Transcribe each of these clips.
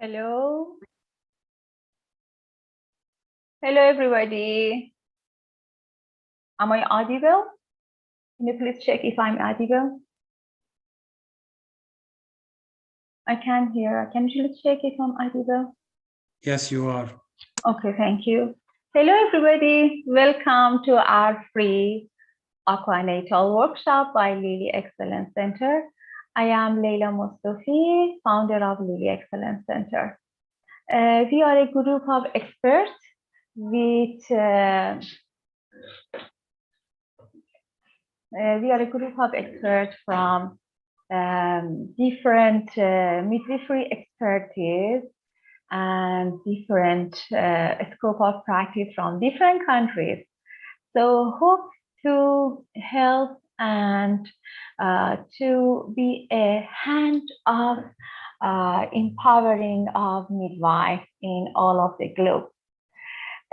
Hello. Hello, everybody. Am I audible? Can you please check if I'm audible? I can't hear. Can you please check if I'm audible? Yes, you are. Okay, thank you. Hello, everybody. Welcome to our free Aquanatal workshop by Lily Excellence Center. I am Leila Mustafi, founder of Lily Excellence Center. We are a group of experts with from different midwifery expertise and different scope of practice from different countries. So hope to help and to be a hand of empowering of midwife in all of the globe.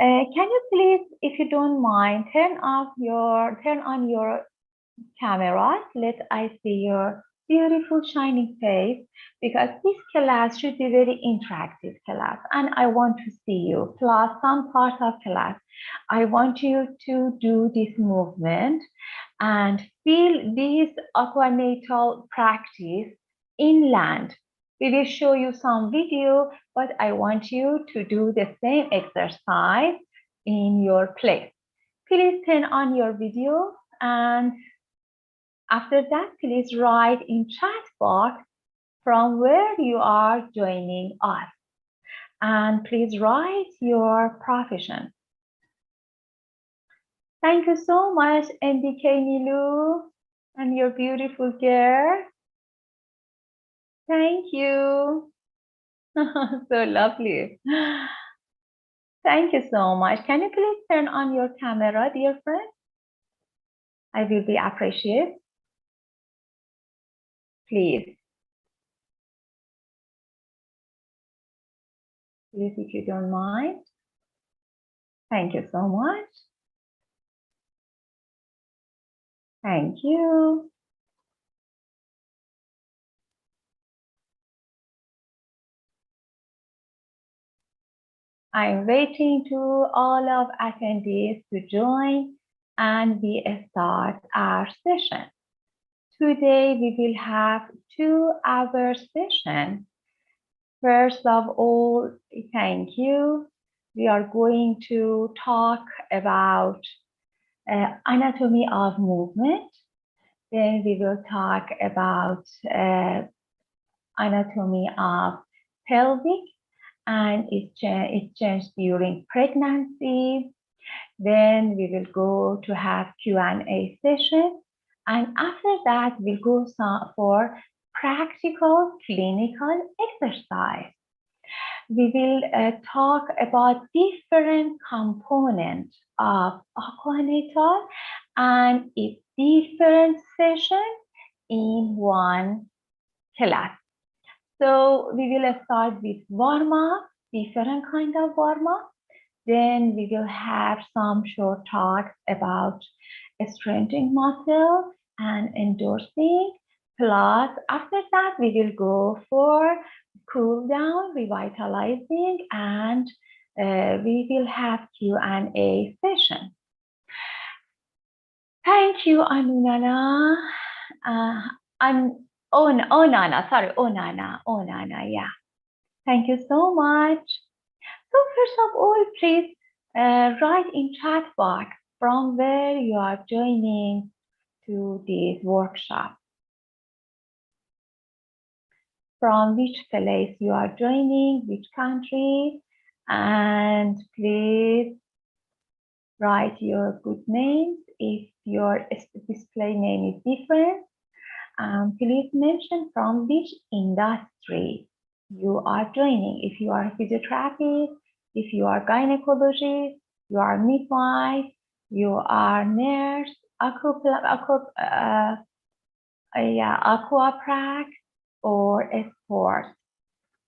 Can you please, if you don't mind, turn on your camera? Let I see your beautiful shining face, because this class should be very interactive class, and I want to see you. Plus, some part of class, I want you to do this movement and feel this aquanatal practice inland. We will show you some video, but I want you to do the same exercise in your place. Please turn on your video, and after that, please write in chat box from where you are joining us. And please write your profession. Thank you so much, NDK Nilu, and your beautiful girl. Thank you. So lovely. Thank you so much. Can you please turn on your camera, dear friend? I will be appreciated. Please. Please, if you don't mind. Thank you so much. Thank you. I'm waiting to all of attendees to join, and we start our session. Today we will have 2-hour session. First of all, thank you. We are going to talk about anatomy of movement. Then we will talk about anatomy of pelvic and its change during pregnancy. Then we will go to have Q&A session. And after that, we'll go for practical clinical exercise. We will talk about different components of aquanatal and its different sessions in one class. So we will start with warm-up, different kind of warm-up. Then we will have some short talks about strengthening muscle and endorsing. Plus, after that, we will go for cool down, revitalizing, and we will have Q&A session. Thank you, Anunana. Onana, yeah. Thank you so much. So first of all, please write in chat box from where you are joining to this workshop. From which place you are joining, which country, and please write your good names. If your display name is different, please mention from which industry you are joining. If you are a physiotherapist, if you are gynecologist, you are midwife, you are nurse, aquaprac, or a sport.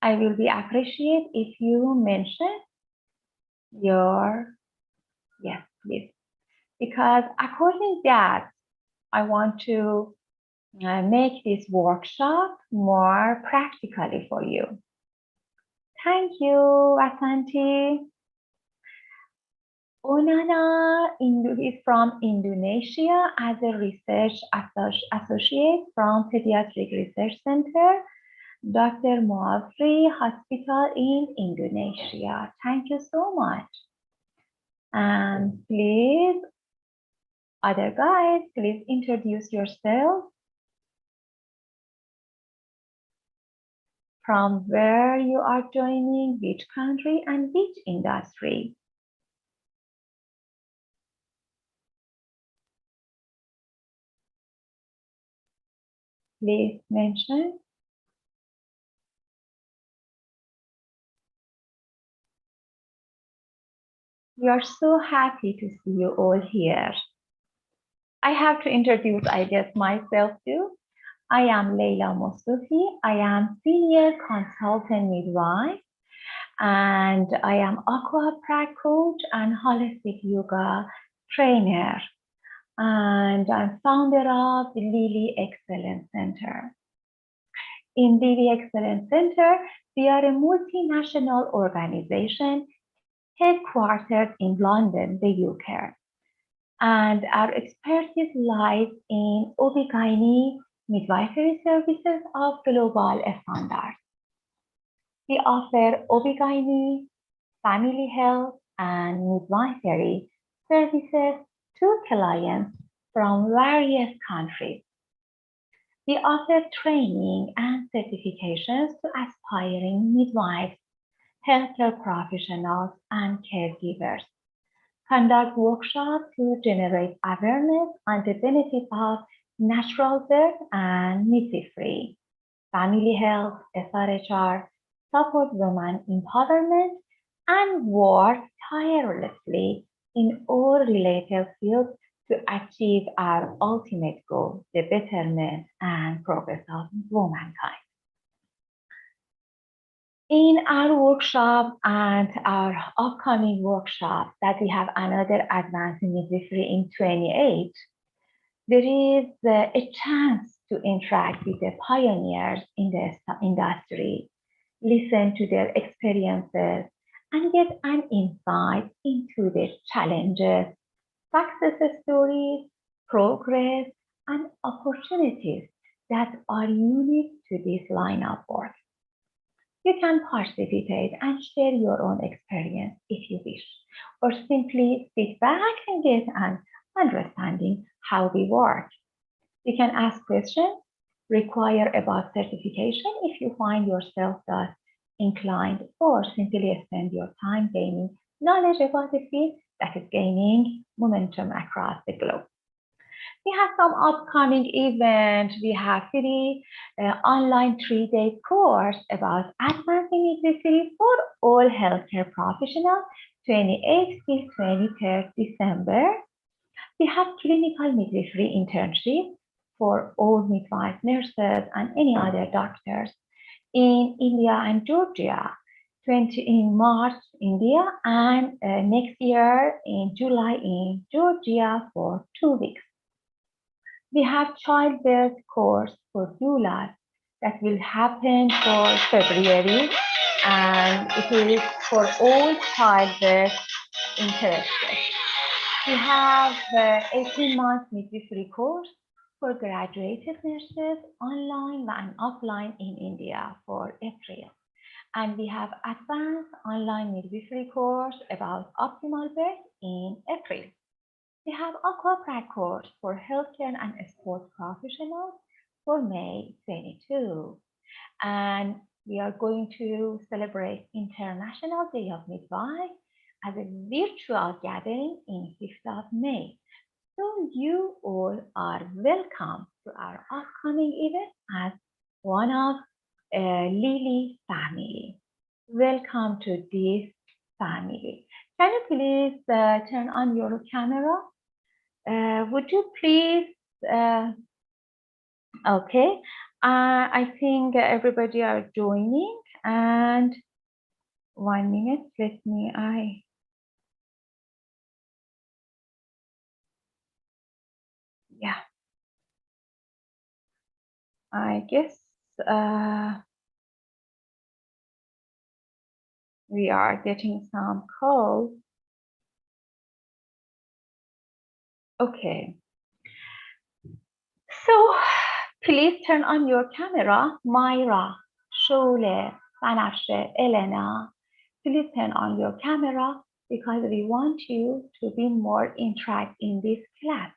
I will be appreciated if you mention your, yes, please. Because according to that, I want to make this workshop more practically for you. Thank you, Vasanti. Onana is from Indonesia as a research associate from Pediatric Research Center, Dr. Muafri Hospital in Indonesia. Thank you so much. And please, other guys, please introduce yourself. From where you are joining, which country and which industry. Please mention. We are so happy to see you all here. I have to introduce, I guess, myself too. I am Leila Mostufi. I am Senior Consultant Midwife, and I am Aqua Prac Coach and Holistic Yoga Trainer. And I'm founder of the Lily Excellence Center. In Lily Excellence Center, we are a multinational organization headquartered in London, the UK. And our expertise lies in OB/GYN midwifery services of global standard. We offer OB/GYN, family health, and midwifery services to clients from various countries. We offer training and certifications to aspiring midwives, healthcare professionals, and caregivers. Conduct workshops to generate awareness on the benefits of natural birth and midwifery, family health, SRHR, support women empowerment, and work tirelessly in all related fields to achieve our ultimate goal, the betterment and progress of womankind. In our workshop and our upcoming workshop that we have another advanced midwifery in 28, there is a chance to interact with the pioneers in the industry, listen to their experiences, and get an insight into the challenges, success stories, progress, and opportunities that are unique to this line of work. You can participate and share your own experience if you wish, or simply sit back and get an understanding how we work. You can ask questions, require about certification if you find yourself thus inclined, or simply spend your time gaining knowledge about the field that is gaining momentum across the globe. We have some upcoming events. We have the online 3-day course about advancing midwifery for all healthcare professionals, 28th till 23rd December. We have clinical midwifery internship for all midwives, nurses, and any other doctors in India and Georgia, in March, India, and next year in July in Georgia for 2 weeks. We have childbirth course for doulas that will happen for February, and it is for all childbirth interested. We have 18-month midwifery course for graduated nurses online and offline in India for April. And we have advanced online midwifery course about optimal birth in April. We have Aquaprac course for healthcare and sports professionals for May 22. And we are going to celebrate International Day of Midwife as a virtual gathering in 5th of May. So you all are welcome to our upcoming event as one of Lily family. Welcome to this family. Can you please turn on your camera? Would you please, okay. I think everybody are joining, and 1 minute, let me, yeah. I guess We are getting some calls. Okay. So please turn on your camera. Myra, Shole, Banafshe, Elena, please turn on your camera because we want you to be more interact in this class.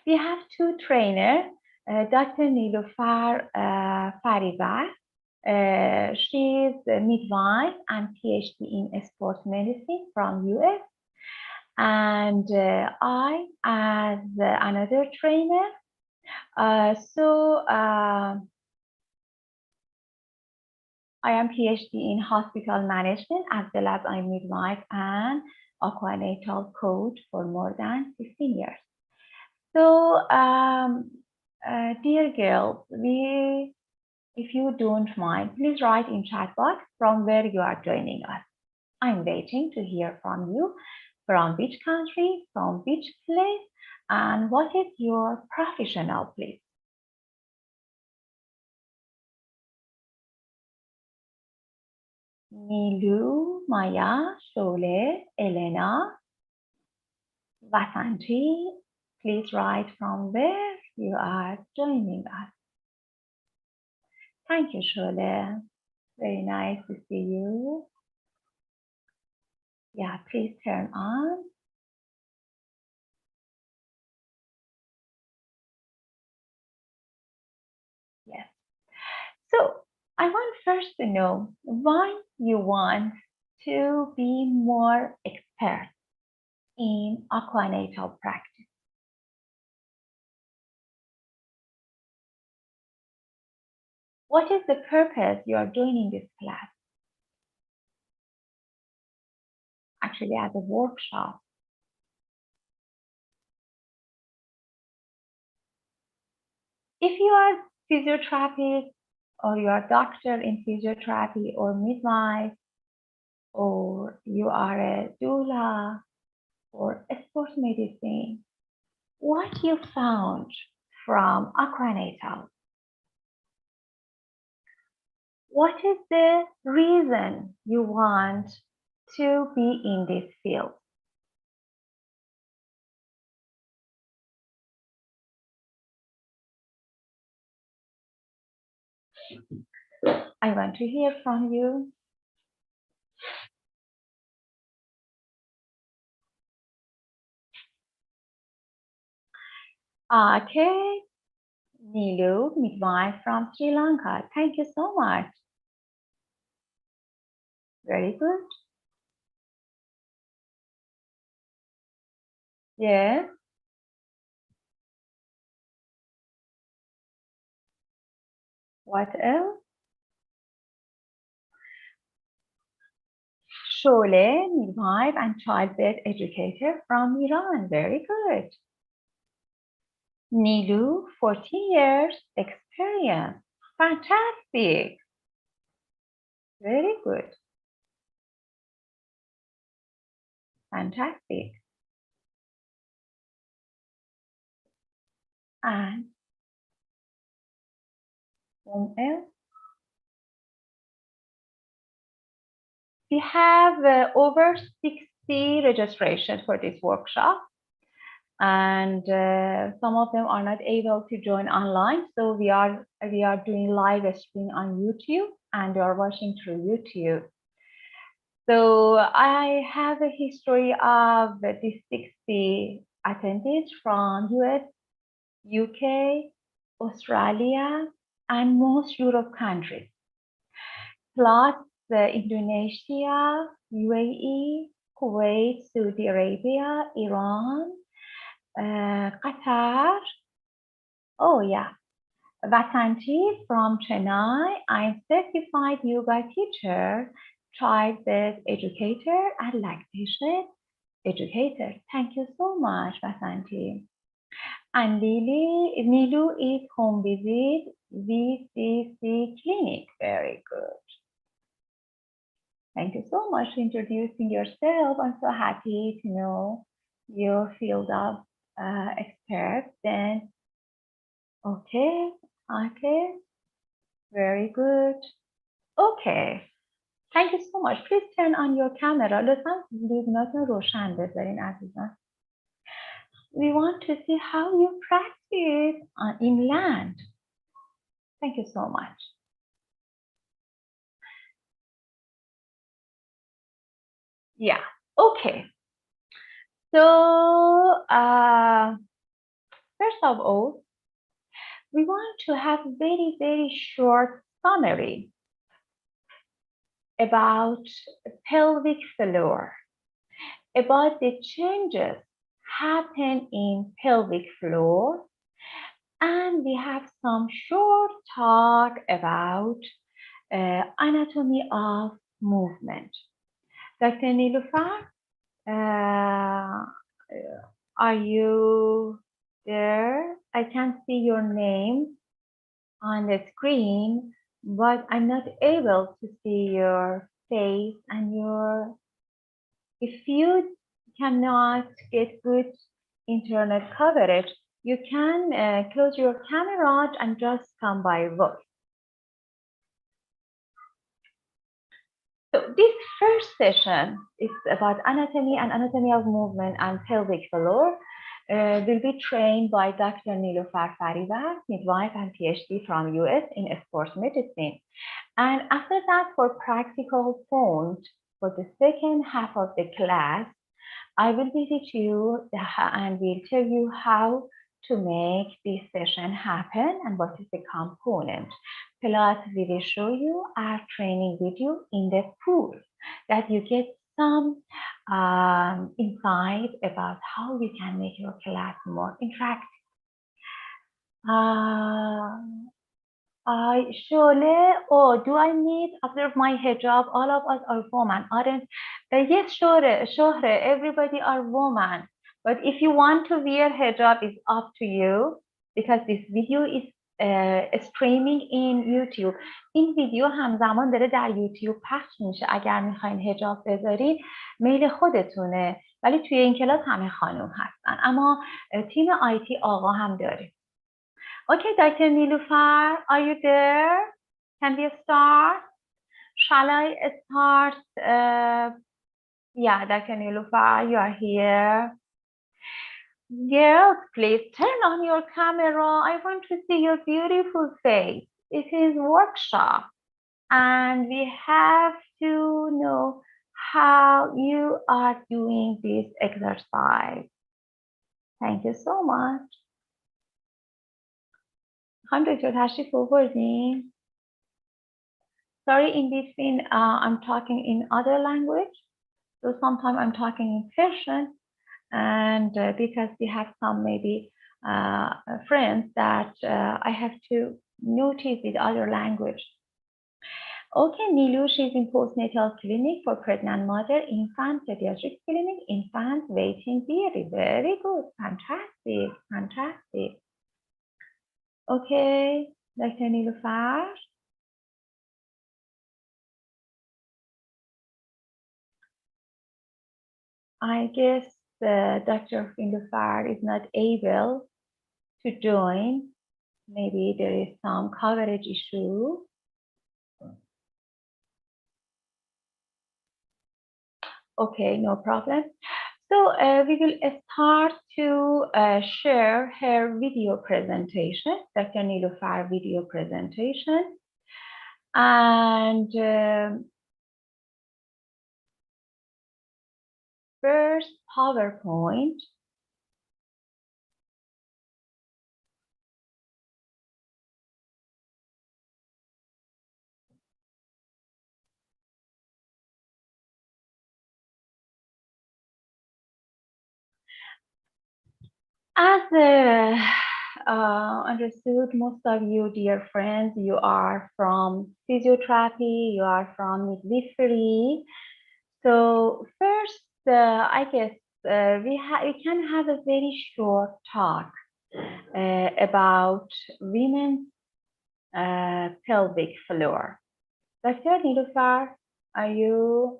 We have two trainers, Dr. Nilufar Faribar. She's a midwife and PhD in sports medicine from US. And I, as another trainer, I am PhD in hospital management as well as I'm midwife and Aquanatal coach for more than 15 years. So, dear girls, if you don't mind, please write in chat box from where you are joining us. I'm waiting to hear from you, from which country, from which place, and what is your professional place. Nilu, Maya, Shole, Elena, Vasanti, please write from where you are joining us. Thank you, Shole. Very nice to see you. Yeah, please turn on. Yes. So I want first to know why you want to be more expert in aquanatal practice. What is the purpose you are joining this class? Actually, as a workshop. If you are physiotherapist or you are a doctor in physiotherapy or midwife, or you are a doula or a sports medicine, what you found from Aquanatal? What is the reason you want to be in this field? I want to hear from you. Okay, Nilu, midwife from Sri Lanka. Thank you so much. Very good. Yes. What else? Shole, midwife and childbirth educator from Iran. Very good. Nilu, 14 years experience. Fantastic. Very good. Fantastic. And whom else? We have over 60 registrations for this workshop. And some of them are not able to join online. So we are doing live stream on YouTube and they are watching through YouTube. So I have a history of these 60 attendees from US, UK, Australia, and most Europe countries, plus Indonesia, UAE, Kuwait, Saudi Arabia, Iran, Qatar. Oh yeah, Vasanti from Chennai. I'm certified yoga teacher, childbirth educator, and lactation educator. Thank you so much, Vasanti. And Nilu is home visit VCC clinic. Very good. Thank you so much for introducing yourself. I'm so happy to know your field of expert. Then, okay, very good. Okay, Thank you so much. Please turn on your camera. لطفاً ویدیوتون روشن بذارین عزیزان. We want to see how you practice in land. Thank you so much. Yeah, okay. So, first of all, we want to have very, very short summary about pelvic floor, about the changes happen in pelvic floor, and we have some short talk about anatomy of movement. Dr. Nilufar, are you there? I can't see your name on the screen, but I'm not able to see your face and if you cannot get good internet coverage, you can close your camera and just come by voice. So this first session is about anatomy and anatomy of movement and pelvic floor. Will be trained by Dr. Nilufar Farivar, midwife and PhD from US in sports medicine. And after that, for practical point, for the second half of the class, I will visit you and will tell you how to make this session happen and what is the component. Plus, we will show you our training video in the pool that you get some insight about how you can make your class more interactive. Shole, oh, do I need after my hijab? All of us are women, aren't? Yes, sure, everybody are women. But if you want to wear hijab, it's up to you because this video is streaming in YouTube. این ویدیو همزمان داره در یوتیوب پخش میشه. اگر میخواین هجاب بذارین میل خودتونه. ولی توی این کلاس همه خانم هستن. اما تیم آیتی آقا هم داریم. Okay, Dr. Nilufar, are you there? Can we start? Shall I start? Yeah, Dr. Nilufar, you are here. Girls, please turn on your camera. I want to see your beautiful face. It is workshop, and we have to know how you are doing this exercise. Thank you so much. Sorry, in between, I'm talking in other language. So sometimes I'm talking in Persian, and because we have some maybe friends that I have to notice with other language. Okay, Nilu, she's in postnatal clinic for pregnant mother, infant, pediatric clinic, infant waiting period. Very good, fantastic, fantastic. Okay, Dr. Nilufar. I guess Dr. Nilufar is not able to join. Maybe there is some coverage issue. Okay, no problem. So we will start to share her video presentation, Dr. Nilufar video presentation. And first PowerPoint. As understood, most of you, dear friends, you are from physiotherapy, you are from midwifery. So first, I guess we can have a very short talk about women's pelvic floor. Dr. Nilufar, are you?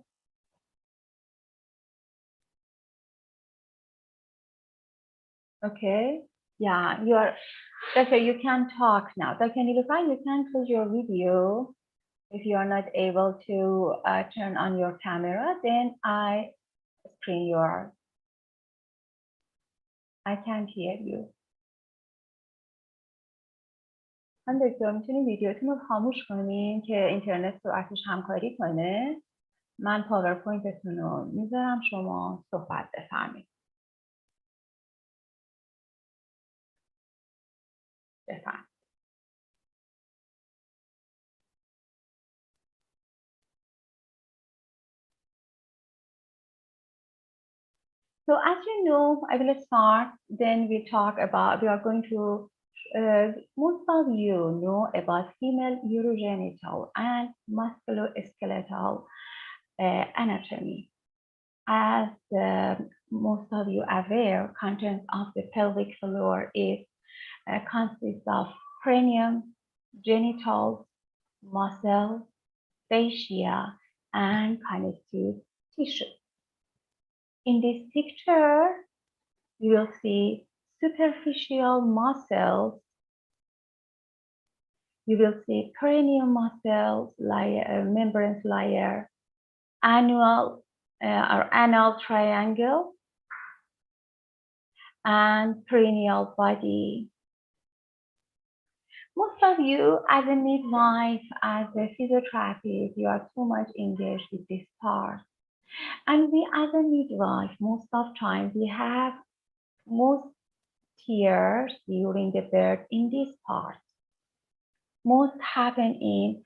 Okay. Yeah, you are. Doctor, you can talk now. Dr. Nilufar, you can close your video If you are not able to turn on your camera, then I can't hear you. من دکتر میتونید ویدیوتون رو خاموش کنین که اینترنت سرعتش همکاری کنه. من پاورپوینتتون رو میذارم، شما صحبت بفرمایید. بفرمایید. So as you know, I will start, then we are going to, most of you know about female urogenital and musculoskeletal anatomy. As most of you are aware, contents of the pelvic floor consists of perineum, genitals, muscle, fascia, and connective tissue. In this picture, you will see superficial muscles. You will see perineal muscles, membrane layer, anal triangle, and perineal body. Most of you, as a midwife, as a physiotherapist, you are too much engaged with this part. And we, as a midwife, most of times we have most tears during the birth in this part. Most happen in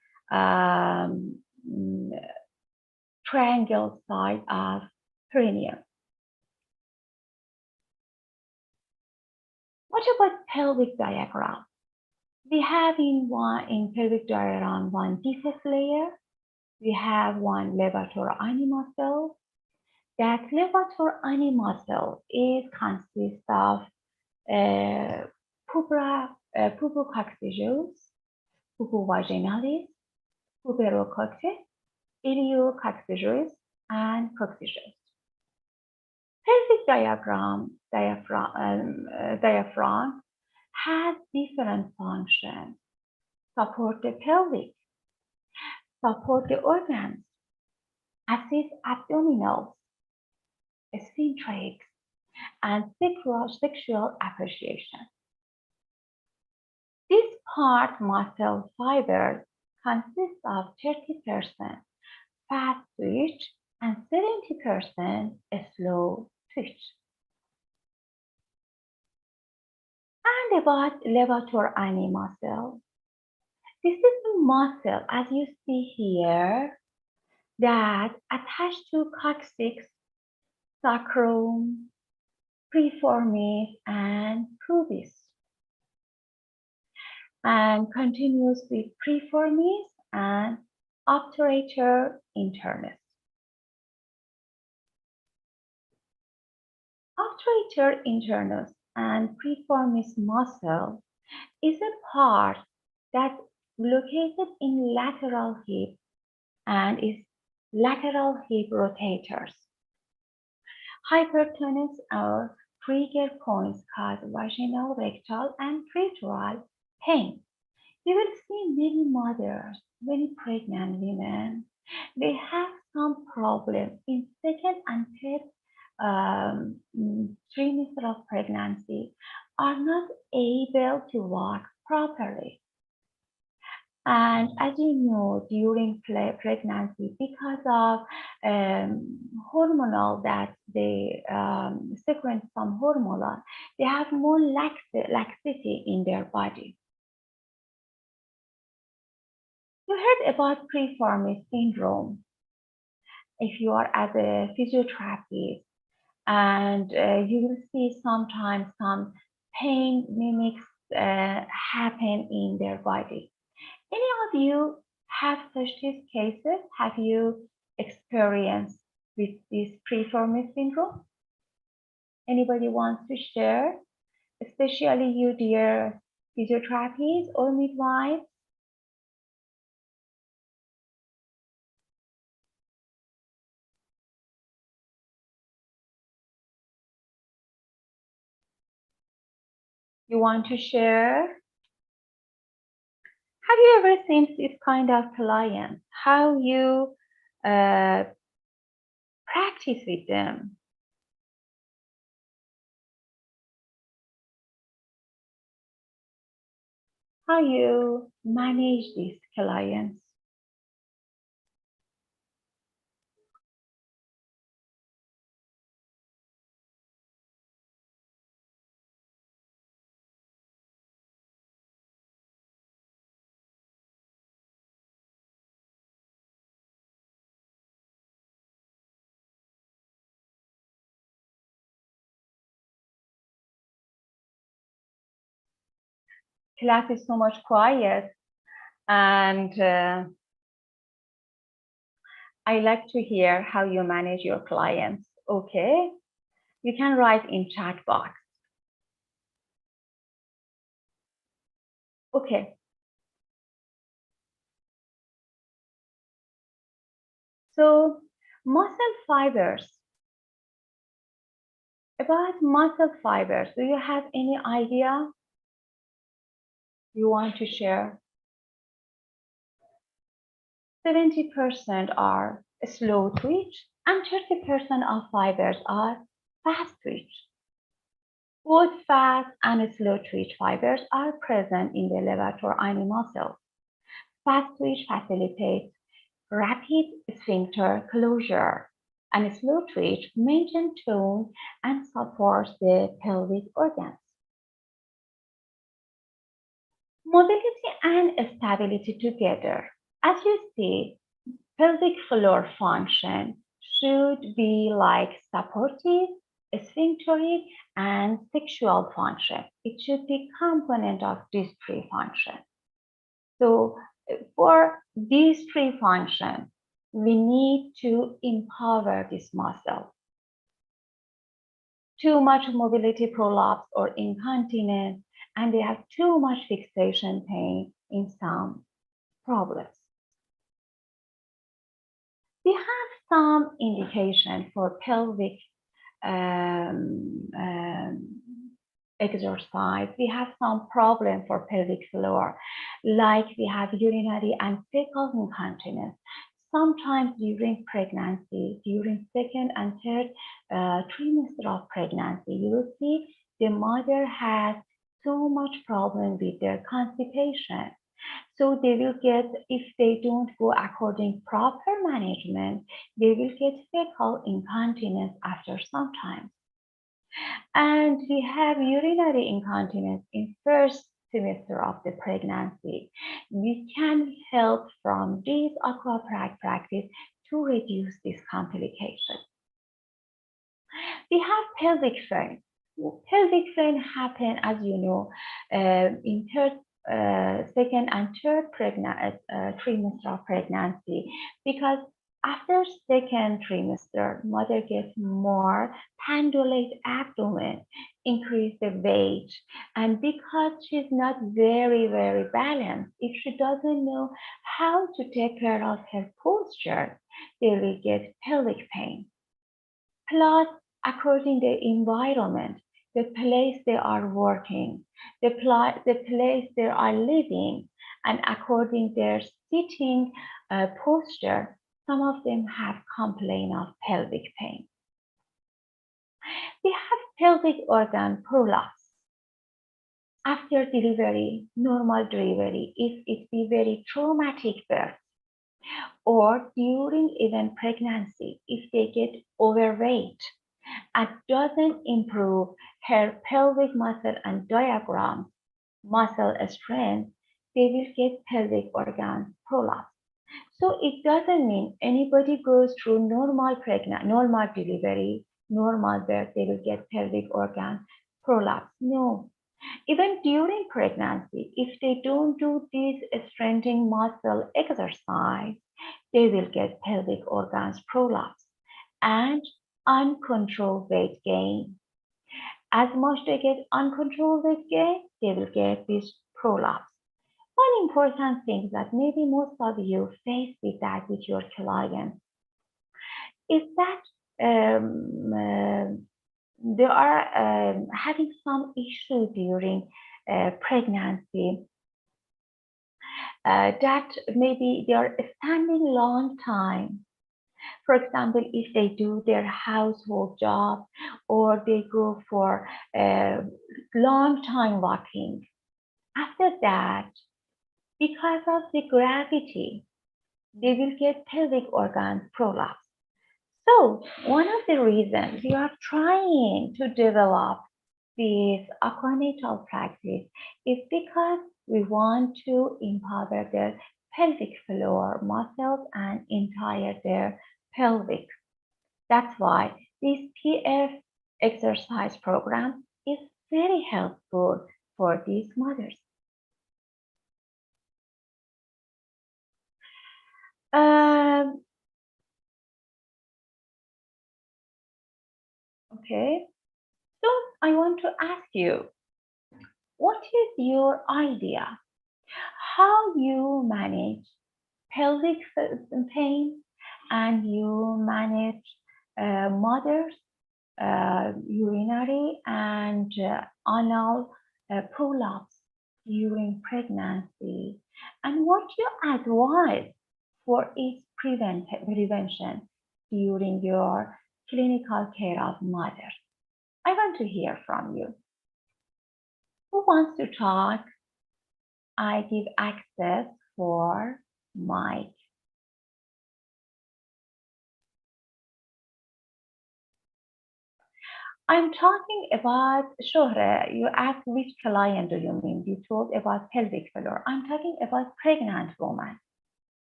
triangle side of perineum. What about pelvic diagram? We have in pelvic diagram one deepest layer. We have one levator ani muscle. That levator ani muscle consists of pubococcygeus, pubovaginalis, puberococcyx, iliococcygeus, and coccygeus. Pelvic diaphragm has different functions. Support the pelvic, support the organs, assist abdominals, sphincterics, and sexual appreciation. This part muscle fibers consist of 30% fast twitch and 70% slow twitch. And about levator ani muscle. This is the muscle, as you see here, that attached to coccyx, sacrum, piriformis, and pubis, and continues with piriformis and obturator internus. Obturator internus and piriformis muscle is a part that's located in lateral hip and is lateral hip rotators. Hypertonus or trigger points cause vaginal, rectal, and clitoral pain. You will see many mothers, many pregnant women, they have some problem in second and third trimester of pregnancy, are not able to walk properly. And as you know, during pregnancy, because of hormonal that they secrete some hormone, they have more laxity in their body. You heard about piriformis syndrome. If you are as a physiotherapist, and you will see sometimes some pain mimics happen in their body. Any of you have such these cases? Have you experienced with this piriformis syndrome? Anybody wants to share? Especially you, dear physiotherapists or midwives? You want to share? Have you ever seen this kind of client? How you practice with them? How you manage these clients? Class is so much quiet, and I like to hear how you manage your clients. Okay, you can write in chat box. Okay, so muscle fibers. About muscle fibers, do you have any idea you want to share? 70% are slow twitch and 30% of fibers are fast twitch. Both fast and slow twitch fibers are present in the levator animal cells. Fast twitch facilitates rapid sphincter closure, and slow twitch maintains tone and supports the pelvic organs. Mobility and stability together. As you see, pelvic floor function should be like supportive, sphincteric, and sexual function. It should be component of these three functions. So for these three functions, we need to empower this muscle. Too much mobility prolapse or incontinence, and they have too much fixation pain in some problems. We have some indication for pelvic exercise. We have some problem for pelvic floor, like we have urinary and fecal incontinence. Sometimes during pregnancy, during second and third trimester of pregnancy, you will see the mother has so much problem with their constipation. So they will get, if they don't go according proper management, they will get fecal incontinence after some time. And we have urinary incontinence in first semester of the pregnancy. We can help from this aquaprag practice to reduce this complication. We have pelvic pain. Pelvic pain happen, as you know, in second and third trimester of pregnancy, because after second trimester, mother gets more pendulate abdomen, increase the weight, and because she's not very balanced, if she doesn't know how to take care of her posture, they will get pelvic pain. Plus, according to the environment, the place they are working, the place they are living, and according their sitting posture, some of them have complaint of pelvic pain. We have pelvic organ prolapse. After delivery, normal delivery, if it be very traumatic birth, or during even pregnancy, if they get overweight and doesn't improve her pelvic muscle and diaphragm muscle strength, they will get pelvic organ prolapse. So it doesn't mean anybody goes through normal delivery, normal birth, they will get pelvic organ prolapse. No. Even during pregnancy, if they don't do this strengthening muscle exercise, they will get pelvic organs prolapse and uncontrolled weight gain. As much they get uncontrolled weight gain, they will get this prolapse. One important thing that maybe most of you face with that with your clients is that they are having some issue during pregnancy. that maybe they are standing long time. For example, if they do their household job or they go for a long time walking. After that, because of the gravity, they will get pelvic organ prolapse. So one of the reasons we are trying to develop this aquanatal practice is because we want to empower their pelvic floor muscles and entire their pelvic. That's why this PF exercise program is very helpful for these mothers. Okay, so I want to ask you, what is your idea? How you manage pelvic pain and you manage mothers urinary and anal prolapse during pregnancy, and what you advise for its prevention during your clinical care of mothers. I want to hear from you. Who wants to talk? I give access for mic. I'm talking about, Shohra, you asked which client do you mean? You told about pelvic floor. I'm talking about pregnant women.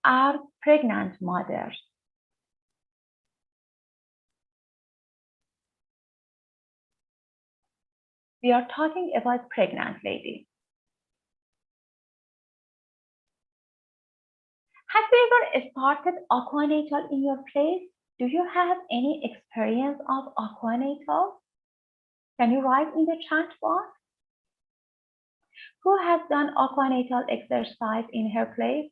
Our pregnant mothers. We are talking about pregnant ladies. Have you ever started Aquanatal in your place? Do you have any experience of Aquanatal? Can you write in the chat box? Who has done Aquanatal exercise in her place?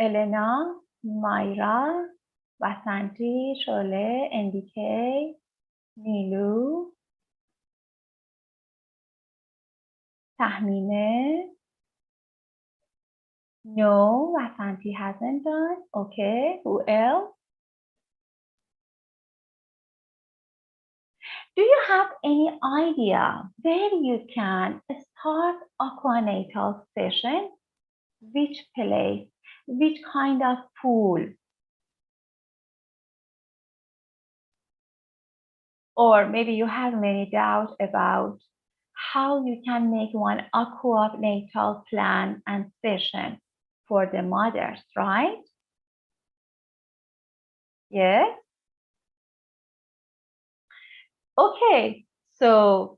Elena, Mayra, Vasanti, Shole, NDK, Nilu, Tahmine. No, Vasanti hasn't done. Okay, who else? Do you have any idea where you can start Aquanatal session? Which place? Which kind of pool? Or maybe you have many doubts about how you can make one aquanatal plan and session for the mothers, right? Yes? Okay, so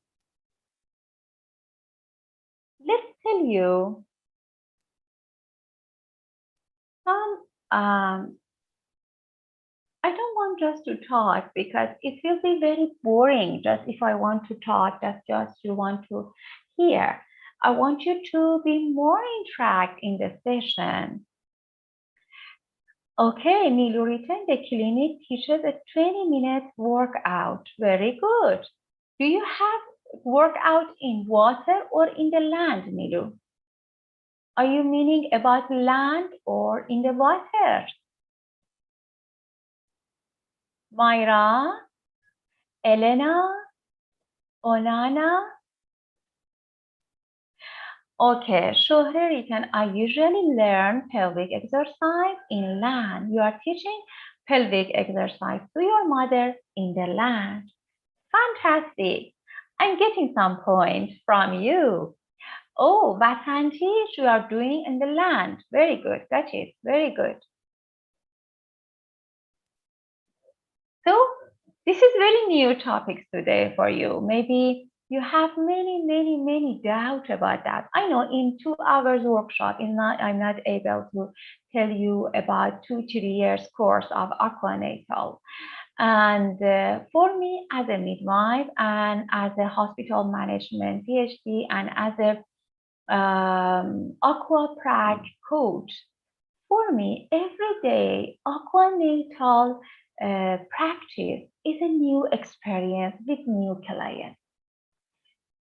let's tell you some, I don't want just to talk because it will be very boring just if I want to talk, that's just you want to hear. I want you to be more interact in the session. Okay, Nilu written, the clinic teaches a 20-minute workout. Very good. Do you have workout in water or in the land, Nilu? Are you meaning about land or in the water? Myra, Elena, Onana. Okay, Shohre written, I usually learn pelvic exercise in land. You are teaching pelvic exercise to your mother in the land. Fantastic. I'm getting some points from you. Oh, Vasanti, you are doing in the land. Very good. Got it. Very good. So this is very new topics today for you. Maybe you have many doubts about that. I know in 2 hours workshop, I'm not able to tell you about 2-3 years course of Aquanatal. And for me as a midwife and as a hospital management PhD and as a aquaprac coach, for me every day aquanatal practice is a new experience with new clients.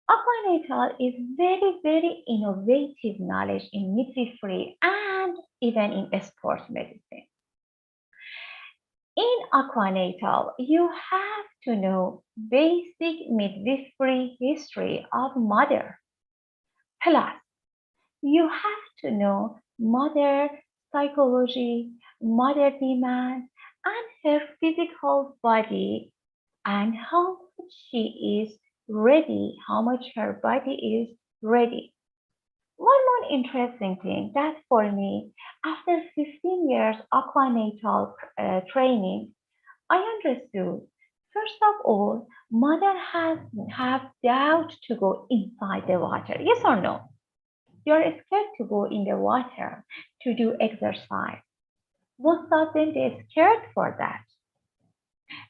Aquanatal is very, very innovative knowledge in midwifery and even in sports medicine. In Aquanatal, you have to know basic midwifery history of mother. Plus, you have to know mother psychology, mother demand, and her physical body and how much she is ready, how much her body is ready. One more interesting thing that for me, after 15 years aquanatal training, I understood. First of all, mother has have doubt to go inside the water. Yes or no? You're scared to go in the water to do exercise. Most of them they're scared for that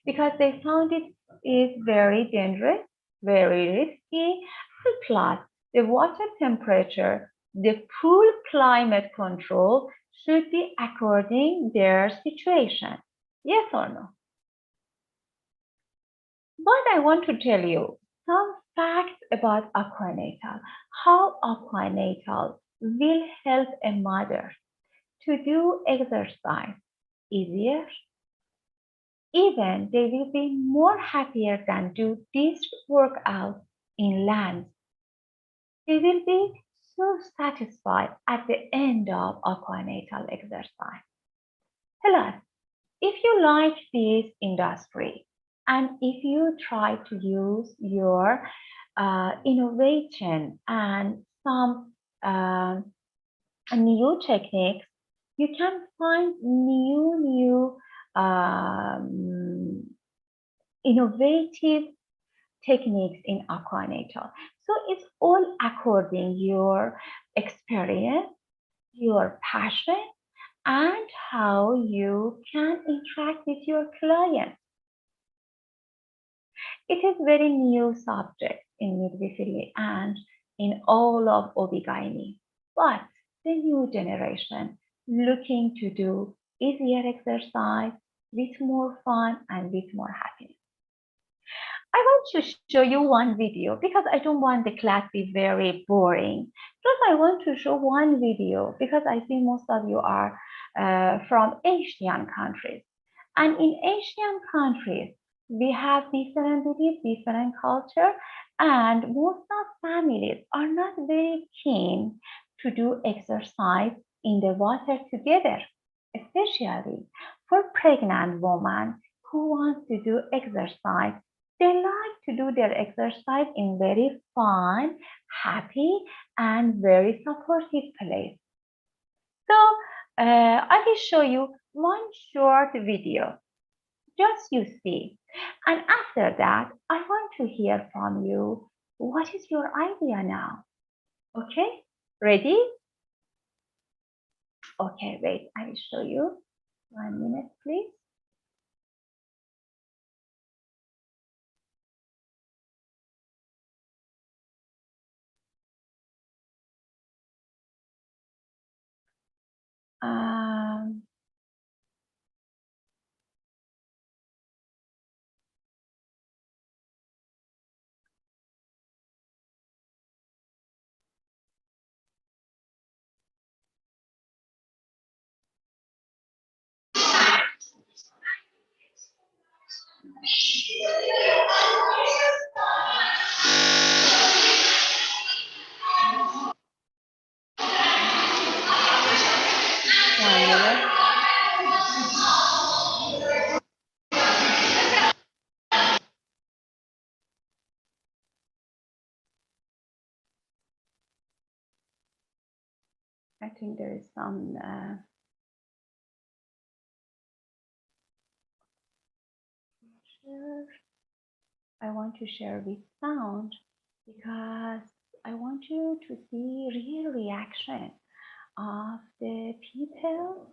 because they found it is very dangerous, very risky, and plus the water temperature, the pool climate control should be according their situation. Yes or no? But I want to tell you some facts about aquanatal, how aquanatal will help a mother to do exercise easier. Even they will be more happier than do this workout in land. They will be so satisfied at the end of aquanatal exercise. Plus, if you like this industry and if you try to use your innovation and some new techniques, you can find new innovative techniques in aquanatal. So it's all according your experience, your passion, and how you can interact with your client. It is very new subject in midwifery and in all of OB/GYN, but the new generation looking to do easier exercise with more fun and with more happiness. I want to show you one video because I don't want the class to be very boring. Just I want to show one video because I see most of you are from Asian countries. And in Asian countries, we have different beliefs, different culture, and most of families are not very keen to do exercise in the water together, especially for pregnant women who want to do exercise. They like to do their exercise in very fun, happy, and very supportive place. So I will show you one short video. Just you see. And after that, I want to hear from you. What is your idea now? Okay, ready? Okay, wait, I will show you. 1 minute, please. I think there is some I want to share with sound because I want you to see real reaction of the people.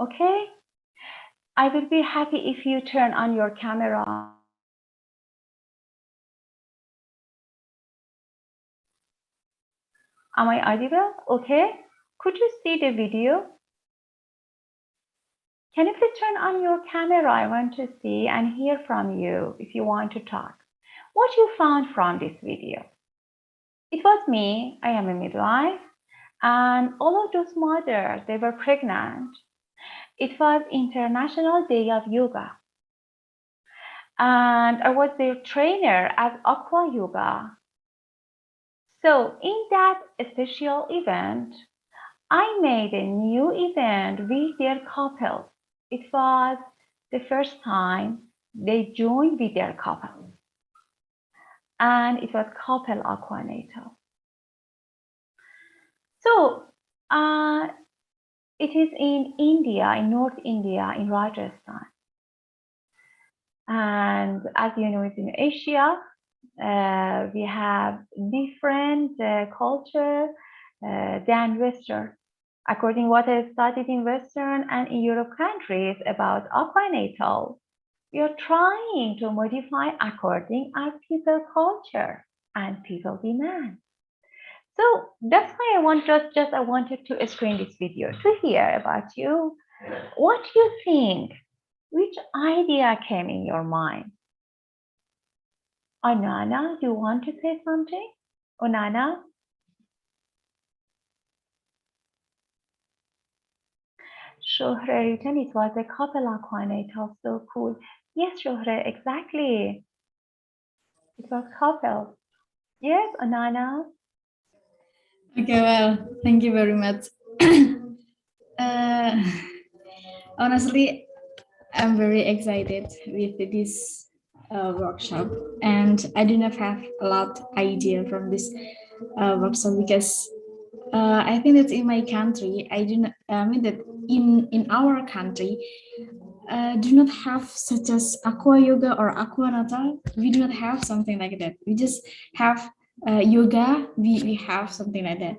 Okay? I will be happy if you turn on your camera. Am I audible? Okay. Could you see the video? Can you please turn on your camera? I want to see and hear from you if you want to talk. What you found from this video? It was me. I am a midwife. And all of those mothers, they were pregnant. It was International Day of Yoga. And I was their trainer at Aqua Yoga. So in that special event, I made a new event with their couple. It was the first time they joined with their couple. And it was couple Aquanatal. So it is in India, in North India, in Rajasthan. And as you know, it's in Asia. We have different culture than Western. According to what I studied in Western and in Europe countries about Aquanatal, we are trying to modify according our people culture and people demand. So that's why I wanted to screen this video to hear about you. What you think? Which idea came in your mind? Anana, do you want to say something? Onana? Shohre written it was a couple Aquanatal, so cool. Yes, Shohre, exactly. It was couple. Yes, Anana. Okay, well, thank you very much. uh, Honestly, I'm very excited with this workshop, and I do not have a lot idea from this workshop because I think that in my country, I do not. I mean that in our country, do not have such as aqua yoga or aquanatal. We do not have something like that. We just have yoga. We have something like that,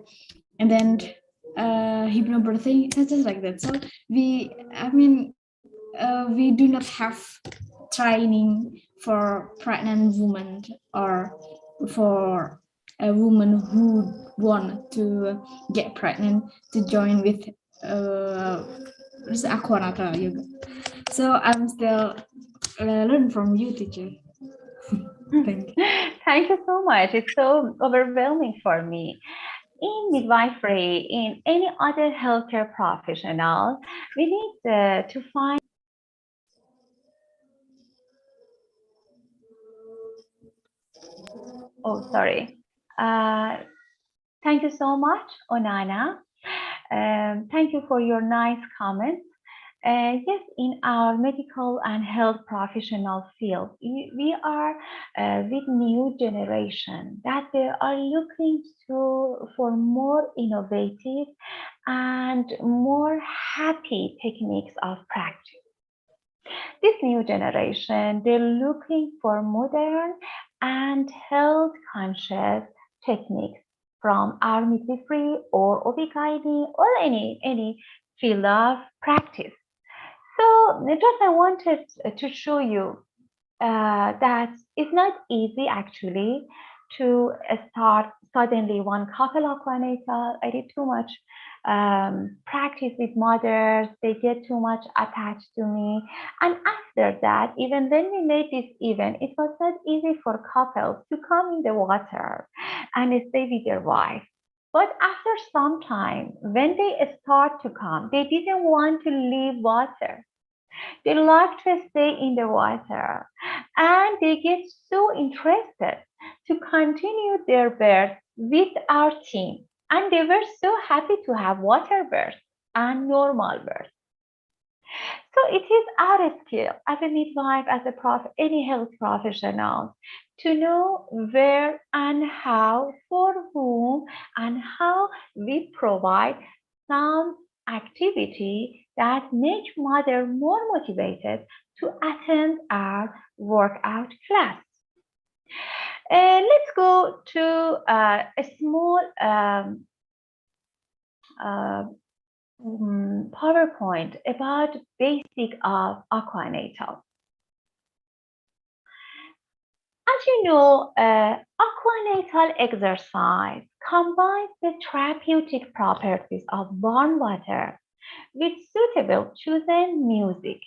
and then hypnobirthing, such as like that. So we do not have training for pregnant women or for a woman who want to get pregnant to join with Aquanatal yoga. So I'm still learn from you, teacher. Thank you. Thank you so much. It's so overwhelming for me. In midwifery, in any other healthcare professional, we need to find. Oh, sorry. Uh, Thank you so much, Onana. Thank you for your nice comments. Yes, in our medical and health professional field, we are with new generation that they are looking for more innovative and more happy techniques of practice. This new generation, they're looking for modern and health conscious techniques from our midwifery or OB/GYN or any field of practice. So just I wanted to show you that it's not easy actually to start suddenly one couple of Aquanatal. I did too much practice with mothers. They get too much attached to me. And after that, even when we made this event, it was not easy for couples to come in the water and stay with their wife. But after some time, when they start to come, they didn't want to leave water. They like to stay in the water and they get so interested to continue their birth with our team. And they were so happy to have water birth and normal birth. So it is our skill as a midwife, as a any health professional, to know where and how, for whom, and how we provide some activity that makes mother more motivated to attend our workout class. Let's go to a small PowerPoint about basic of Aquanatal. As you know, aquanatal exercise combines the therapeutic properties of warm water with suitable chosen music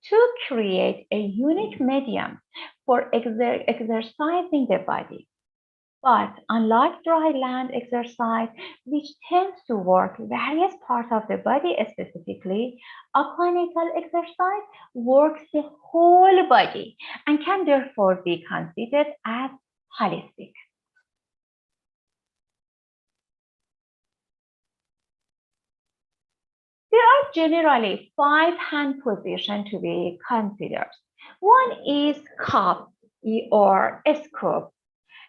to create a unique medium for exercising the body. But unlike dry land exercise, which tends to work various parts of the body specifically, aquanatal exercise works the whole body and can therefore be considered as holistic. There are generally 5 hand positions to be considered. One is cup or scoop.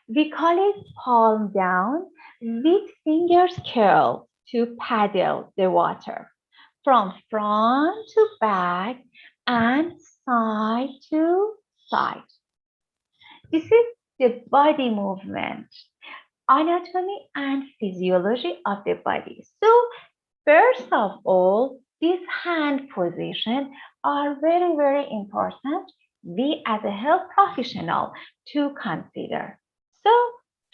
We call it palm down with fingers curled to paddle the water from front to back and side to side. This is the body movement, anatomy and physiology of the body. So first of all, these hand positions are very, very important. We as a health professional to consider. So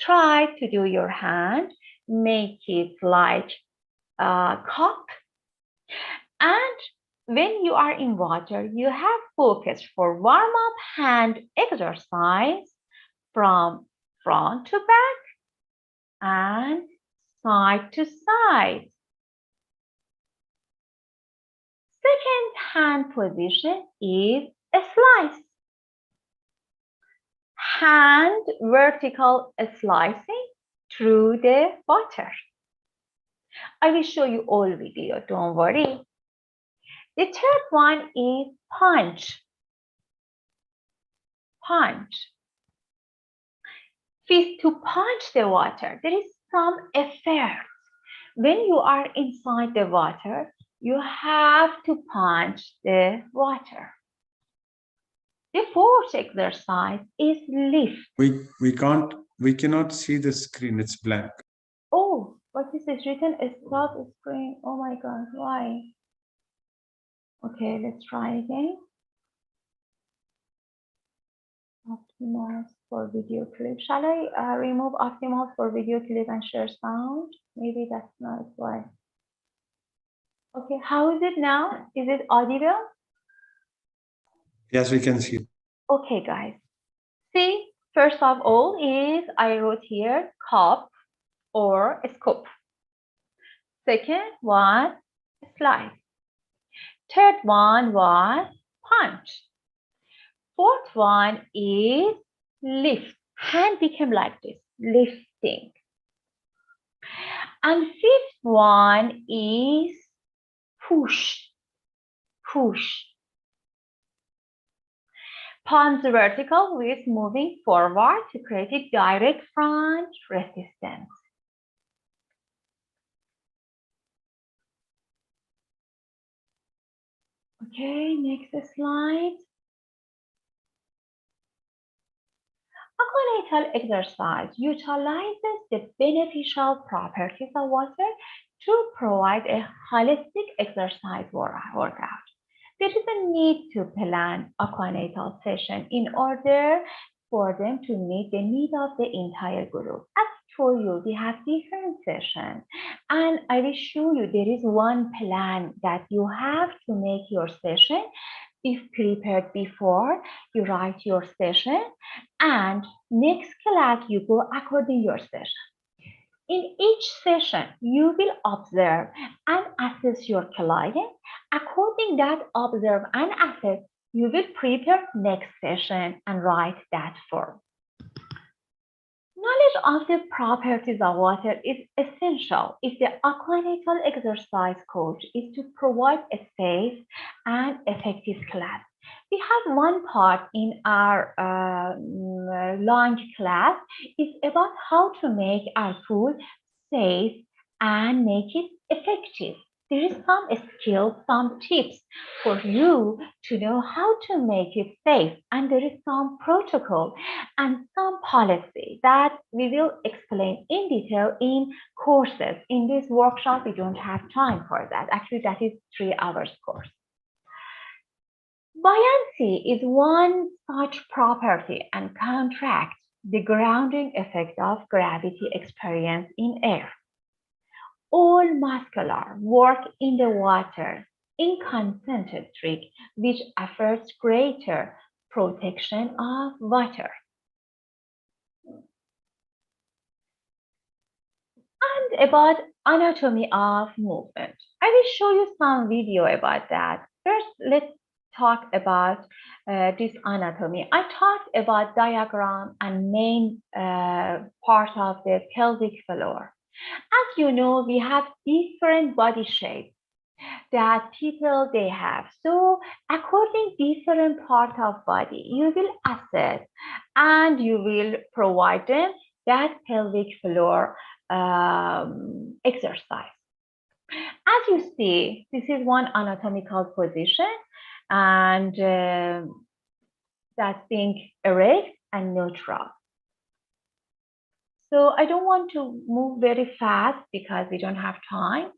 try to do your hand, make it like a cup. And when you are in water, you have focus for warm-up hand exercise from front to back and side to side. Second hand position is a slice. Hand vertical slicing through the water. I will show you all video, don't worry. The third one is punch. Punch. Fist to punch the water. There is some effort. When you are inside the water, you have to punch the water. The fourth exercise is lift. We cannot see the screen, it's blank. Oh, what is this written? Stop screen. Oh my God, why? Okay, let's try again. Optimals for video clip. Shall I remove optimals for video clip and share sound? Maybe that's not why. Okay, how is it now? Is it audible? Yes, we can see. Okay, guys. See, first of all is I wrote here cup or scoop. Second one, slice. Third one was punch. Fourth one is lift. Hand became like this, lifting. And fifth one is push. Push. Palms vertical with moving forward to create a direct front resistance. Okay, next slide. Aquanatal exercise utilizes the beneficial properties of water to provide a holistic exercise workout. There is a need to plan aquanatal session in order for them to meet the need of the entire group. As I told you, we have different sessions, and I will show you there is one plan that you have to make your session. If prepared before, you write your session, and next class you go according your session. In each session, you will observe and assess your client. According that observe and assess, you will prepare next session and write that form. Knowledge of the properties of water is essential if the aquanatal exercise coach is to provide a safe and effective class. We have one part in our launch class is about how to make our food safe and make it effective. there is some skills, some tips for you to know how to make it safe. And there is some protocol and some policy that we will explain in detail in courses. In this workshop, we don't have time for that. Actually, that is 3 hours course. Buoyancy is one such property and counteracts the grounding effect of gravity experienced in air. All muscular work in the water in concentric, which offers greater protection of water. And about anatomy of movement. I will show you some video about that. First, let's talk about this anatomy. I talked about diagram and main part of the pelvic floor. As you know, we have different body shapes that people they have. So according different part of body, you will assess and you will provide them that pelvic floor exercise. As you see, this is one anatomical position, and that's being erect and neutral. So I don't want to move very fast because we don't have time.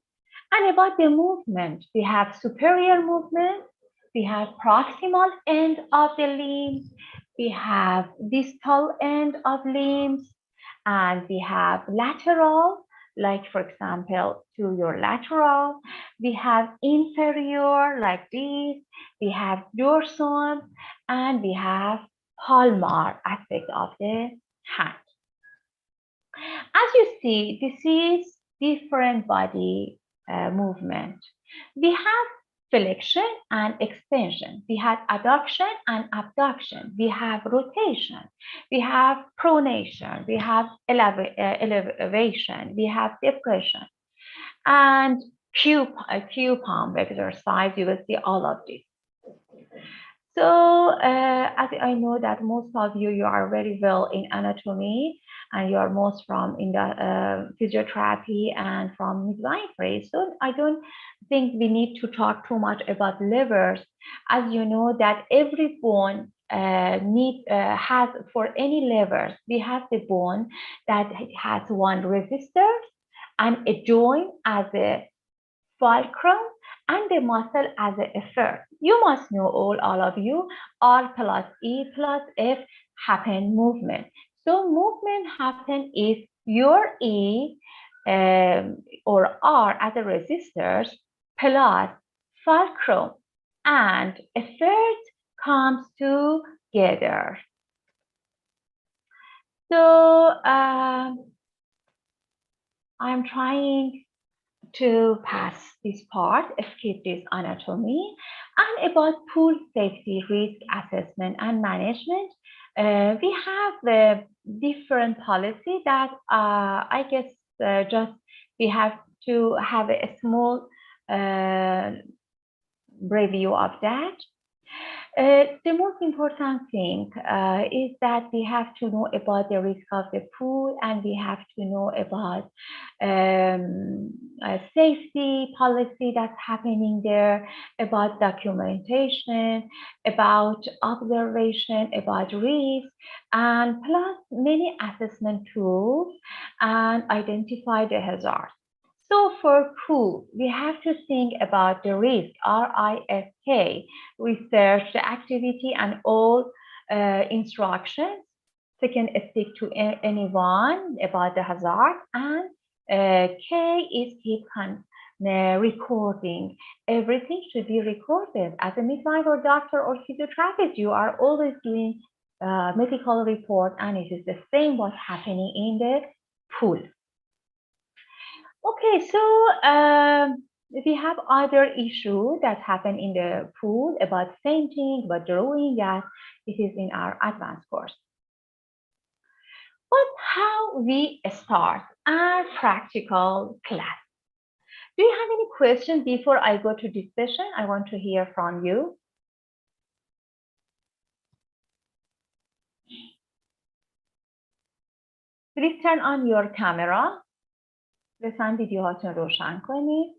And about the movement, we have superior movement, we have proximal end of the limbs, we have distal end of limbs, and we have lateral, like for example, to your lateral. We have inferior, like this. We have dorsum, and we have palmar aspect of the hand. As you see, this is different body movement. We have flexion and extension. We have adduction and abduction. We have rotation. We have pronation. We have elevation. We have depression. And Q palm exercise, you will see all of this. So as I know that most of you are very well in anatomy, and you are most from in the physiotherapy and from midwifery. So I don't think we need to talk too much about livers. As you know that every bone has, for any levers, we have the bone that has one resistor and a joint as a fulcrum and the muscle as an effort. You must know all of you, R plus E plus F happen movement. So movement happen if your E or R as a resistors plus fulcrum and effort comes together. So I'm trying to pass this part, skip this anatomy, and about pool safety risk assessment and management. We have a different policy that I guess just we have to have a small review of that. The most important thing is that we have to know about the risk of the pool, and we have to know about safety policy that's happening there, about documentation, about observation, about risk, and plus many assessment tools, and identify the hazards. So for pool, we have to think about the risk, RISK, research, the activity, and all instructions. Second, stick to anyone about the hazard. And K is keep recording. Everything should be recorded. As a midwife or doctor or physiotherapist, you are always doing medical report, and it is the same what's happening in the pool. Okay, so we have other issue that happen in the pool about fainting, about drawing. Yes, it is in our advanced course. But how we start our practical class? Do you have any questions before I go to this session? I want to hear from you. Please turn on your camera. لطفاً ویدیوهاتون روشن کنید.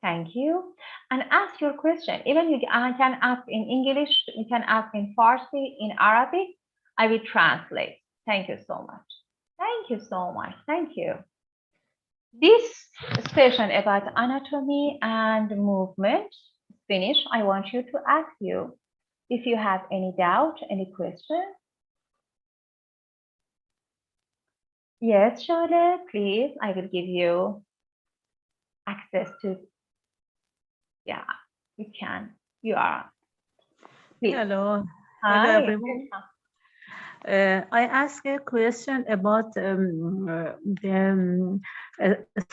Thank you. And ask your question. Even you can ask in English, you can ask in Farsi, in Arabic. I will translate. Thank you so much. Thank you so much. Thank you. This session about anatomy and movement finished. I want you to ask you if you have any doubt, any question. Yes, Charlotte, please. I will give you access to, yeah, you can. You are. Please. Hello. Hi. Hello, everyone. I ask a question about the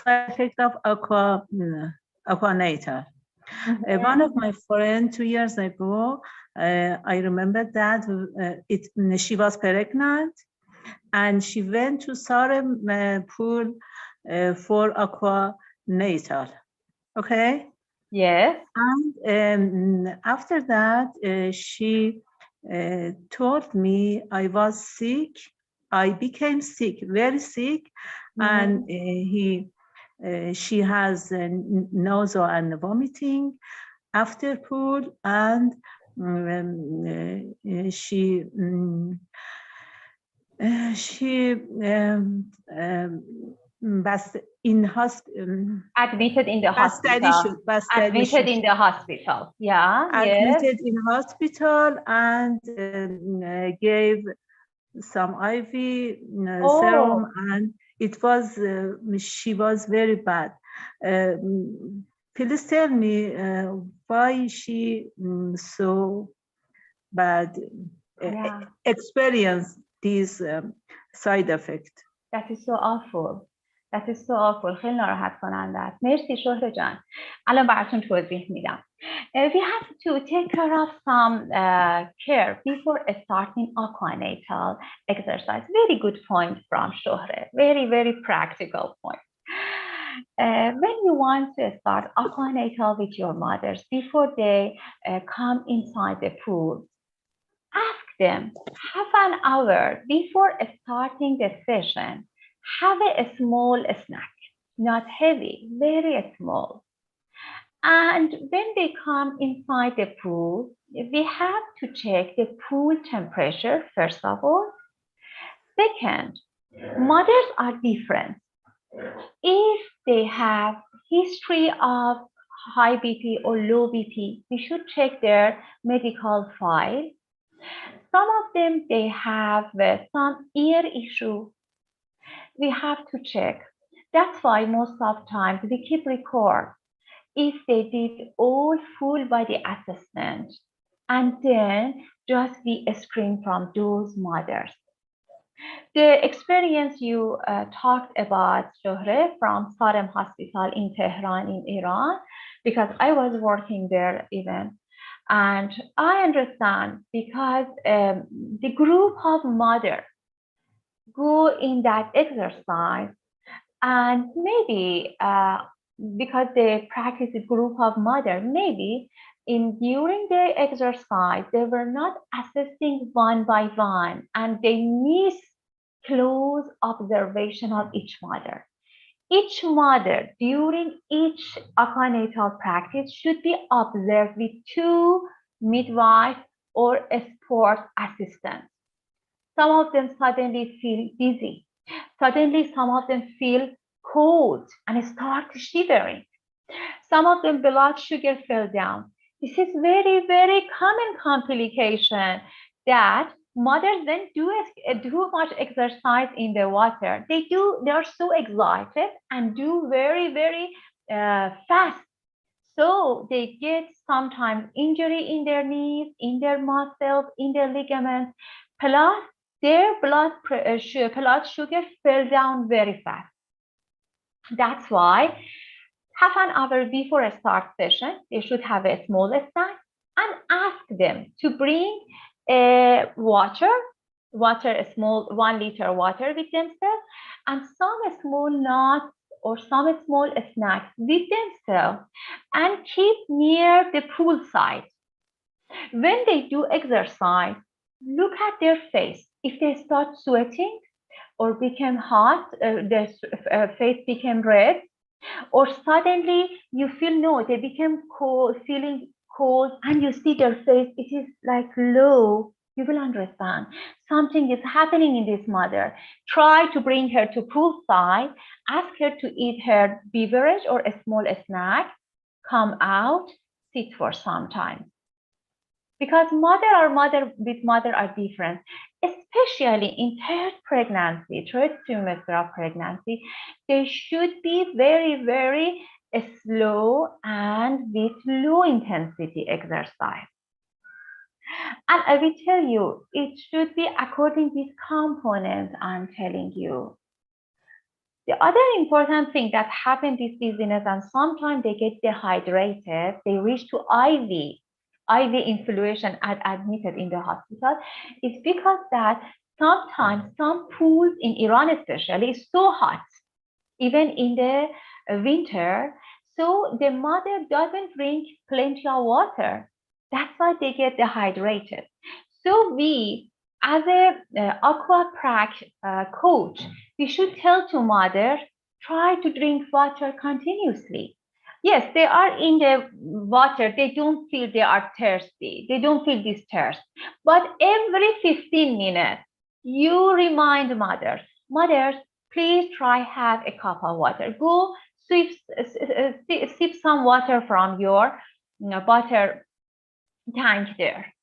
side effect of Aquanatal. One of my friends 2 years ago, I remember that she was pregnant and she went to Sarem pool for Aquanatal. Okay? Yes. And after that, she told me I was sick. I became sick, very sick, and she has nausea and vomiting after pool, and بس in hospital. Admitted in the hospital. Admitted in the hospital. Yeah. Admitted in hospital and gave some IV serum, and it was she was very bad. Please tell me why she so bad experienced this side effect. That is so awful. That is so awful. خیلی ناراحت کننده است. مرسی شهره جان. الان براتون توضیح میدم. We have to take care of some care before starting aquanatal exercise. Very good point from Shohre. Very, very practical point. When you want to start aquanatal with your mothers before they come inside the pool, ask them half an hour before starting the session, have a small snack, not heavy, very small. And when they come inside the pool, we have to check the pool temperature, first of all. Second, mothers are different. If they have history of high BP or low BP, we should check their medical file. Some of them, they have some ear issue. We have to check. That's why most of times we keep record if they did all full body assessment, and then just we screen from those mothers. The experience you talked about, Shohre, from Sarem Hospital in Tehran in Iran, because I was working there even. And I understand because the group of mothers go in that exercise, and maybe because they practice a group of mothers, maybe during the exercise, they were not assessing one by one, and they miss close observation of each mother. Each mother during each aquanatal practice should be observed with 2 midwives or a sport assistant. Some of them suddenly feel dizzy. Suddenly, some of them feel cold and start shivering. Some of them blood sugar fell down. This is very, very common complication that mothers then do much exercise in the water. They are so excited and do very, very fast. So they get sometimes injury in their knees, in their muscles, in their ligaments, plus their blood sugar fell down very fast. That's why half an hour before a start session, they should have a small snack and ask them to bring a water, a small 1 liter water with themselves, and some small nuts or some small snacks with themselves, and keep near the pool side. When they do exercise, look at their face. If they start sweating or become hot, their face became red, Or suddenly you feel, no, they become cold, feeling cold, and you see their face, it is like low, you will understand something is happening in this mother. Try to bring her to poolside, ask her to eat her beverage or a small snack, come out, sit for some time. Because mother with mother are different, especially in third trimester of pregnancy, they should be very, very slow and with low intensity exercise. And I will tell you, it should be according to these components I'm telling you. The other important thing that happens is dizziness, and sometimes they get dehydrated, they reach to IV influation and admitted in the hospital, is because that sometimes some pools in Iran especially is so hot, even in the winter, so the mother doesn't drink plenty of water. That's why they get dehydrated. So we, as a aqua prac coach, we should tell to mother, try to drink water continuously. Yes, they are in the water, they don't feel they are thirsty, they don't feel this thirst. But every 15 minutes, you remind mothers, please try have a cup of water. Go sip some water from your water tank there.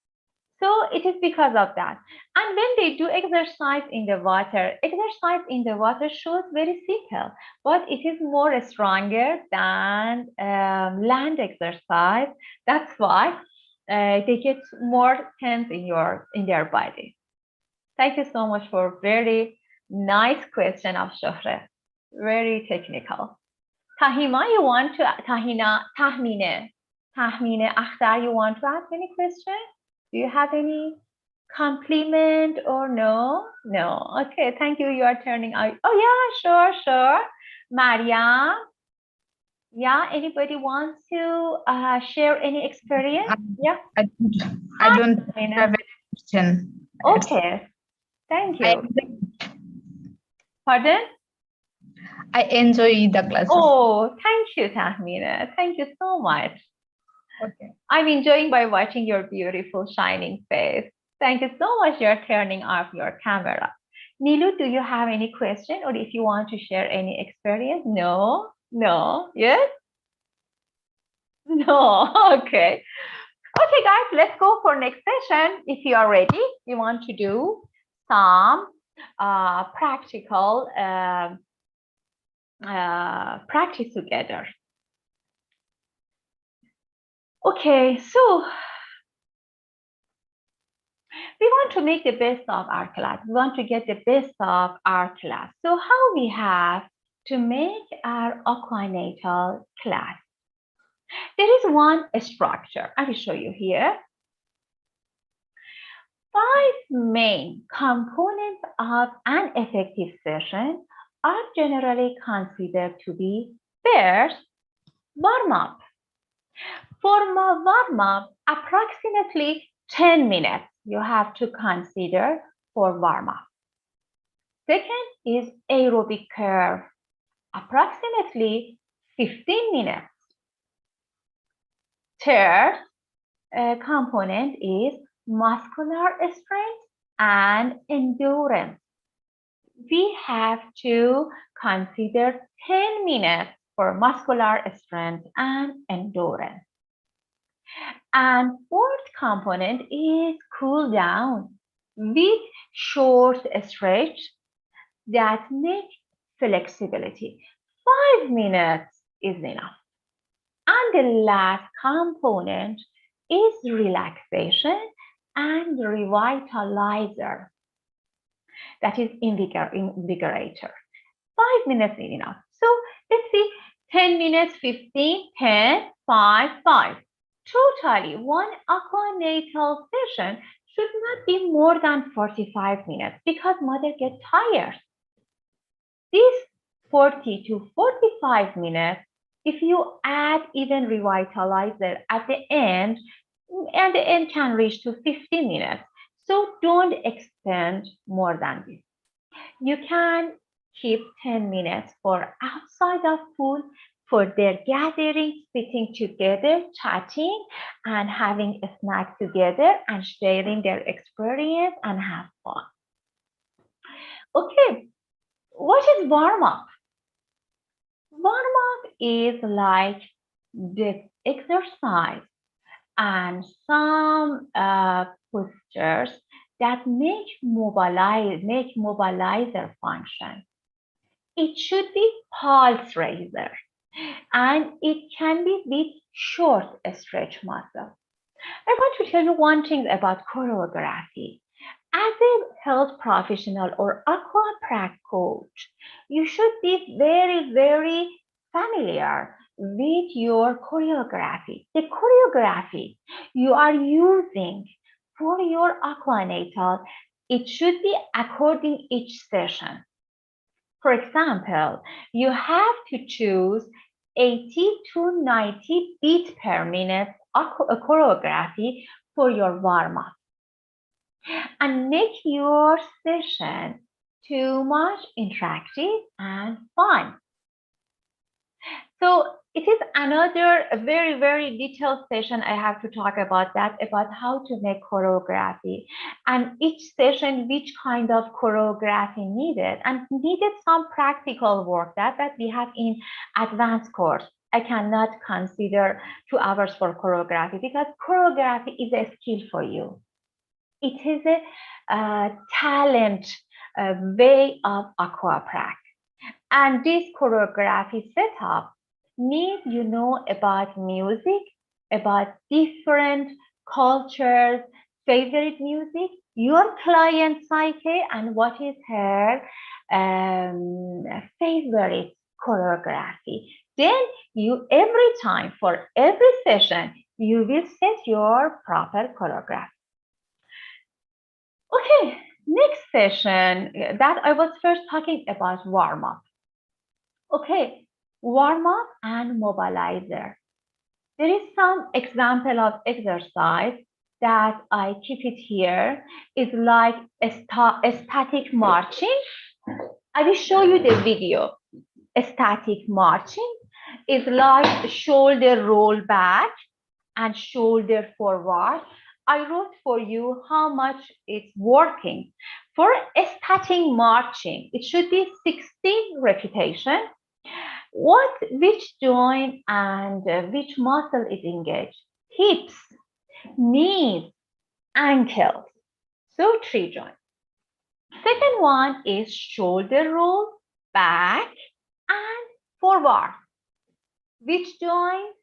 So it is because of that. And when they do exercise in the water shows very simple, but it is more stronger than land exercise. That's why they get more tense in their body. Thank you so much for very nice question of Shohre. Very technical. Tahima, you want to Tahmine Akhtar, you want to ask any question? Do you have any compliment or no? No. Okay, thank you. You are turning out. Oh yeah, sure. Mariam. Yeah, anybody wants to share any experience? Yeah. I don't have any question. Okay. Thank you. Pardon? I enjoy the class. Oh, thank you, Tahmina. Thank you so much. Okay. I'm enjoying by watching your beautiful shining face. Thank you so much. You're turning off your camera. Nilu, do you have any question or if you want to share any experience? No? Yes? No, okay. Okay, guys, let's go for next session. If you are ready, we want to do some practical practice together. Okay, so we want to make the best of our class. We want to get the best of our class. So how we have to make our aquanatal class? There is one structure. I will show you here. 5 main components of an effective session are generally considered to be first, warm-up. For warm-up, approximately 10 minutes you have to consider for warm-up. Second is aerobic curve, approximately 15 minutes. Third component is muscular strength and endurance. We have to consider 10 minutes for muscular strength and endurance. And fourth component is cool down with short stretch that make flexibility. 5 minutes is enough. And the last component is relaxation and revitalizer. That is invigorator. 5 minutes is enough. So let's see, 10 minutes, 15, 10, 5, 5. Totally, one aquanatal session should not be more than 45 minutes because mother gets tired. This 40 to 45 minutes, if you add even revitalizer at the end, and the end can reach to 15 minutes. So don't extend more than this. You can keep 10 minutes for outside of pool, for their gatherings, sitting together, chatting, and having a snack together and sharing their experience and have fun. Okay, what is warm-up? Warm-up is like the exercise and some postures that make mobilizer function. It should be pulse raiser, and it can be with short stretch muscle. I want to tell you one thing about choreography. As a health professional or aquaprac coach, you should be very, very familiar with your choreography. The choreography you are using for your aquanatal, it should be according each session. For example, you have to choose 80 to 90 beats per minute choreography for your warm-up. And make your session too much interactive and fun. So it is another very, very detailed session. I have to talk about that, about how to make choreography and each session, which kind of choreography needed, and needed some practical work that we have in advanced course. I cannot consider 2 hours for choreography because choreography is a skill for you. It is a talent way of aquaprac. And this choreography setup needs you know about music, about different cultures, favorite music, your client psyche, and what is her favorite choreography. Then you, every time for every session, you will set your proper choreography. Okay, next session that I was first talking about warm-up. Okay, warm-up and mobilizer. There is some example of exercise that I keep it here. It's like a static marching. I will show you the video. A static marching is like shoulder roll back and shoulder forward. I wrote for you how much it's working. For a static marching, it should be 16 repetitions. Which joint and which muscle is engaged? Hips, knees, ankles. So 3 joints. Second one is shoulder roll, back and forward. Which joint?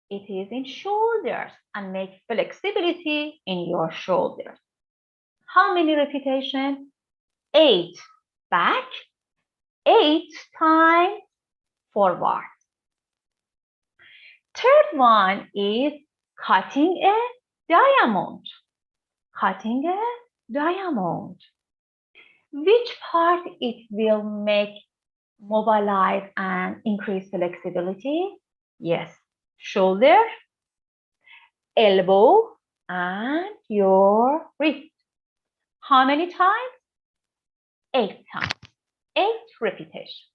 It is in shoulders and make flexibility in your shoulders. How many repetitions? 8 back, 8 times forward. Third one is cutting a diamond. Cutting a diamond. Which part it will make mobilize and increase flexibility? Yes, shoulder, elbow, and your wrist. How many times? 8 times. 8 repetitions.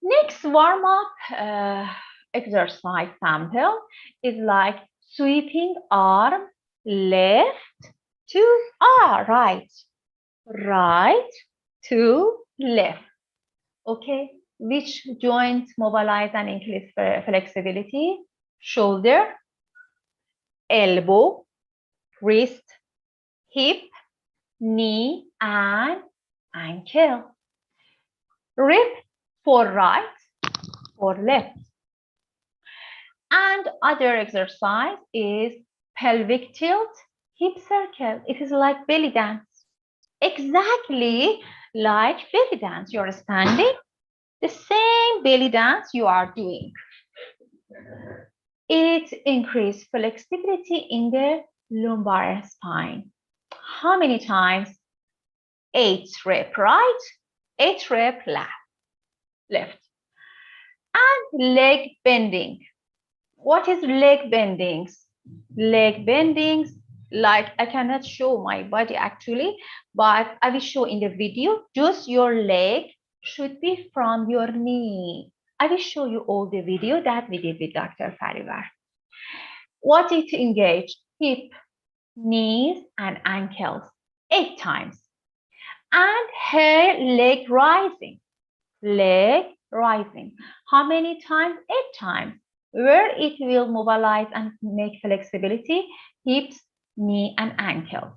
Next warm-up exercise sample is like sweeping arm left to right, right to left. Okay, which joints mobilize and increase flexibility? Shoulder, elbow, wrist, hip, knee, and ankle. Rip for right, for left. And other exercise is pelvic tilt, hip circle. It is like belly dance. Exactly like belly dance. You're standing, the same belly dance you are doing. It increases flexibility in the lumbar spine. How many times? 8 rep right, 8 rep left. And leg bending. What is leg bendings? Leg bendings, like I cannot show my body actually, but I will show in the video. Just your leg should be from your knee. I will show you all the video that we did with Dr. Farivar. What it engaged? Hip, knees, and ankles 8 times. And her leg rising. Leg rising. How many times? 8 times. Where it will mobilize and make flexibility, hips, knee, and ankles.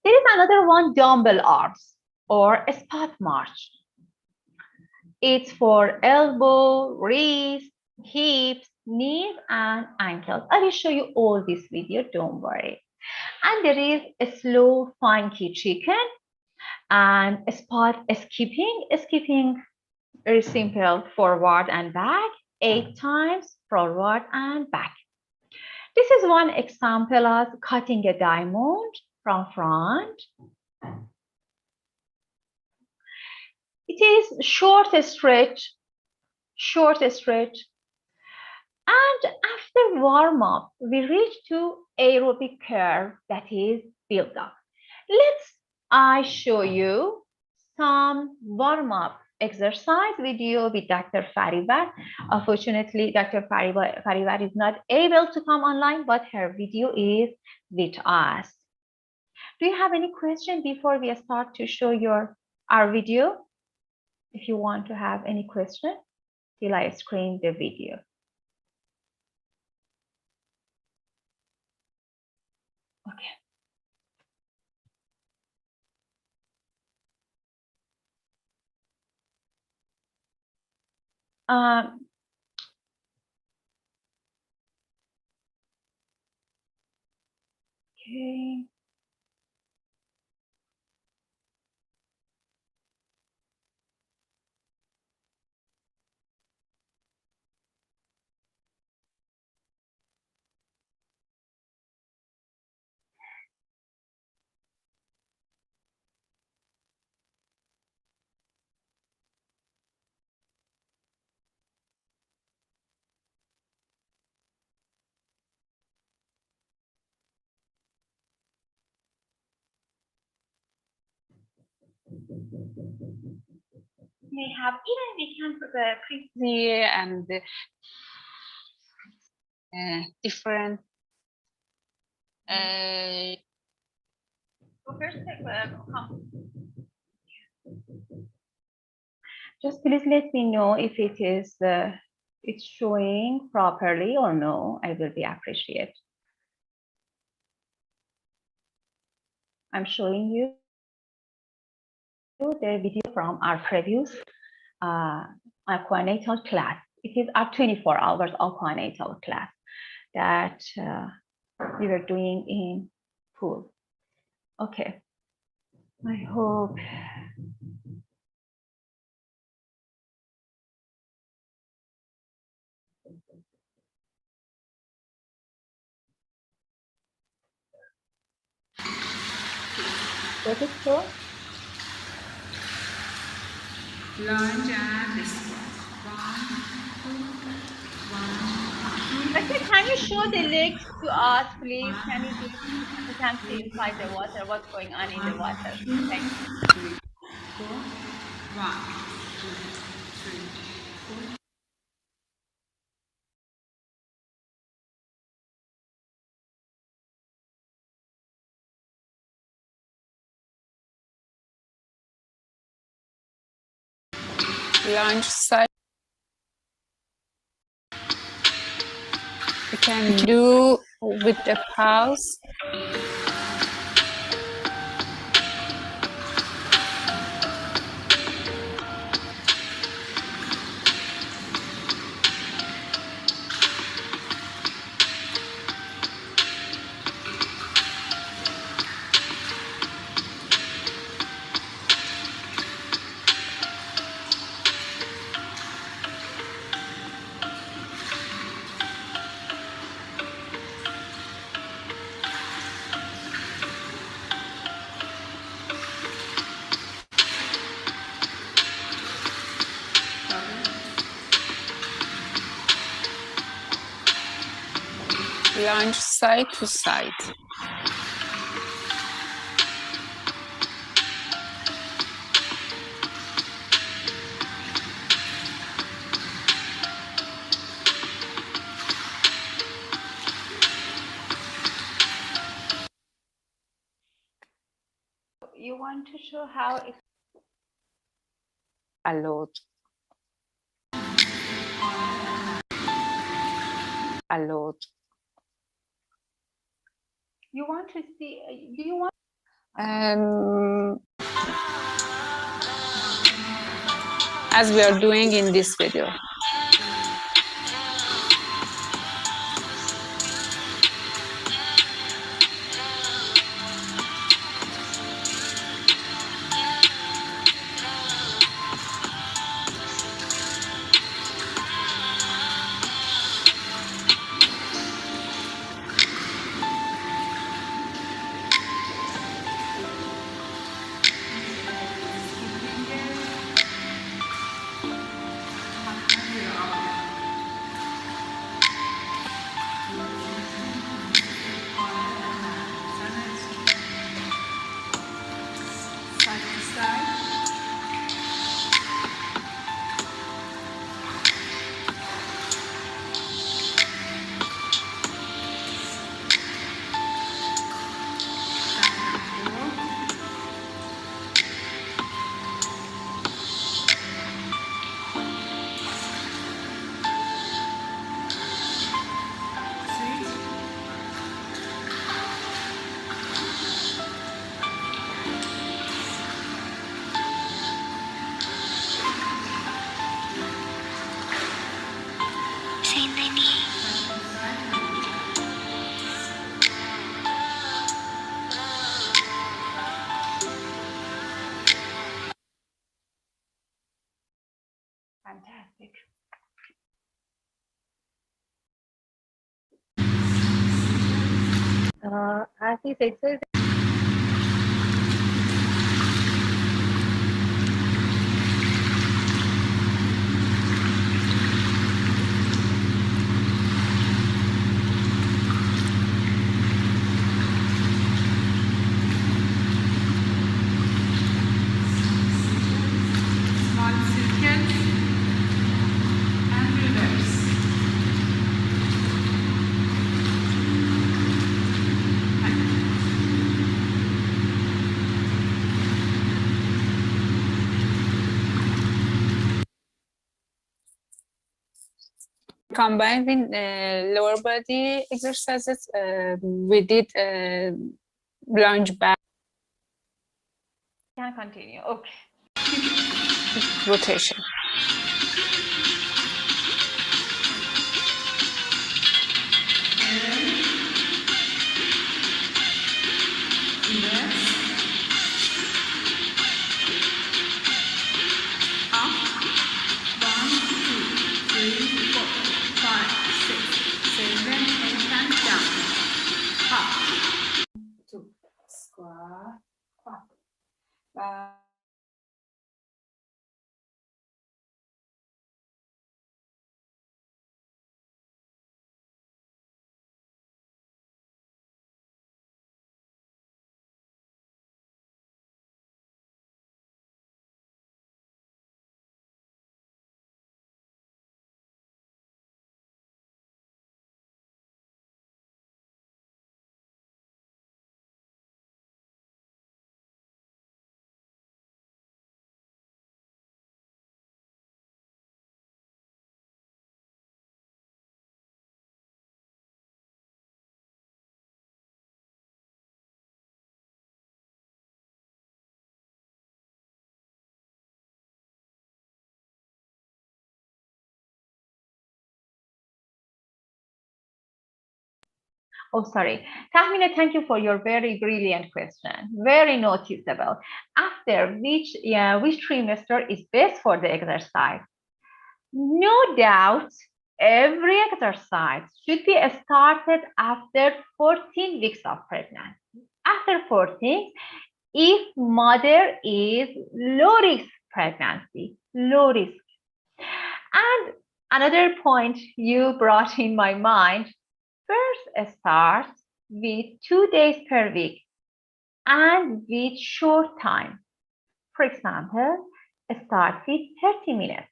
There is another one, dumbbell arms or a spot march. It's for elbow, wrist, hips, knees, and ankles. I will show you all this video, don't worry. And there is a slow, funky chicken and a spot skipping. Skipping, very simple, forward and back, 8 times, forward and back. This is one example of cutting a diamond from front. It is short stretch, and after warm up, we reach to aerobic curve, that is build up. I show you some warm up exercise video with Dr. Farivar. Unfortunately, Dr. Farivar is not able to come online, but her video is with us. Do you have any question before we start to show our video? If you want to have any question, till I screen the video. Okay. Okay. May have even we can prepare and different. Just please let me know if it is it's showing properly or no. I will be appreciated. I'm showing you the video from our previous Aquanatal class. It is our 24 hours Aquanatal class that we were doing in pool. Okay. I hope. What is so? Lunge and squat. 1, 2, 1. Okay, can you show the legs to us, please? Can you do? We can see inside the water what's going on in the water. Thank you. 3, 4, 1, 2, 3, 4. Lunge side. You can do with the pause. Lunge side to side. you want to show how it a lot. A lot. you want to see? Do you want? As we are doing in this video. Fantastic. As these exercises. Small circles and reverse. Combined with lower body exercises, we did lunge back Can continue. Okay. rotation. Squat, Oh, sorry. Tahmina, thank you for your very brilliant question. Very noticeable. After which trimester is best for the exercise? No doubt, every exercise should be started after 14 weeks of pregnancy. After 14, if mother is low risk pregnancy, low risk. And another point you brought in my mind, first start with 2 days per week and with short time. For example, start with 30 minutes.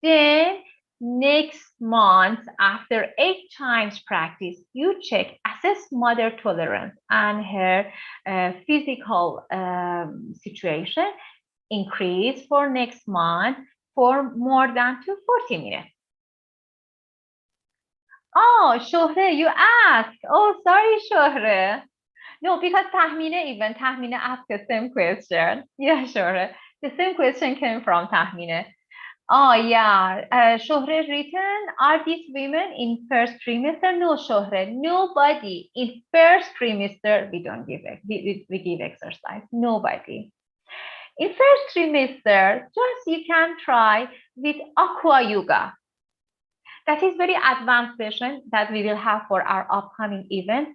Then Next month, after 8 times practice, you check, assess mother tolerance and her physical situation, increase for next month for more than 40 minutes. Oh, Shohre, you asked. Oh, sorry, Shohre. No, because Tahmine asked the same question. Yeah, Shohre. The same question came from Tahmine. Oh, yeah. Shohre written, are these women in first trimester? No, Shohre. Nobody in first trimester, we don't give it. We give exercise. Nobody. In first trimester, just you can try with aqua yoga. That is very advanced session that we will have for our upcoming event.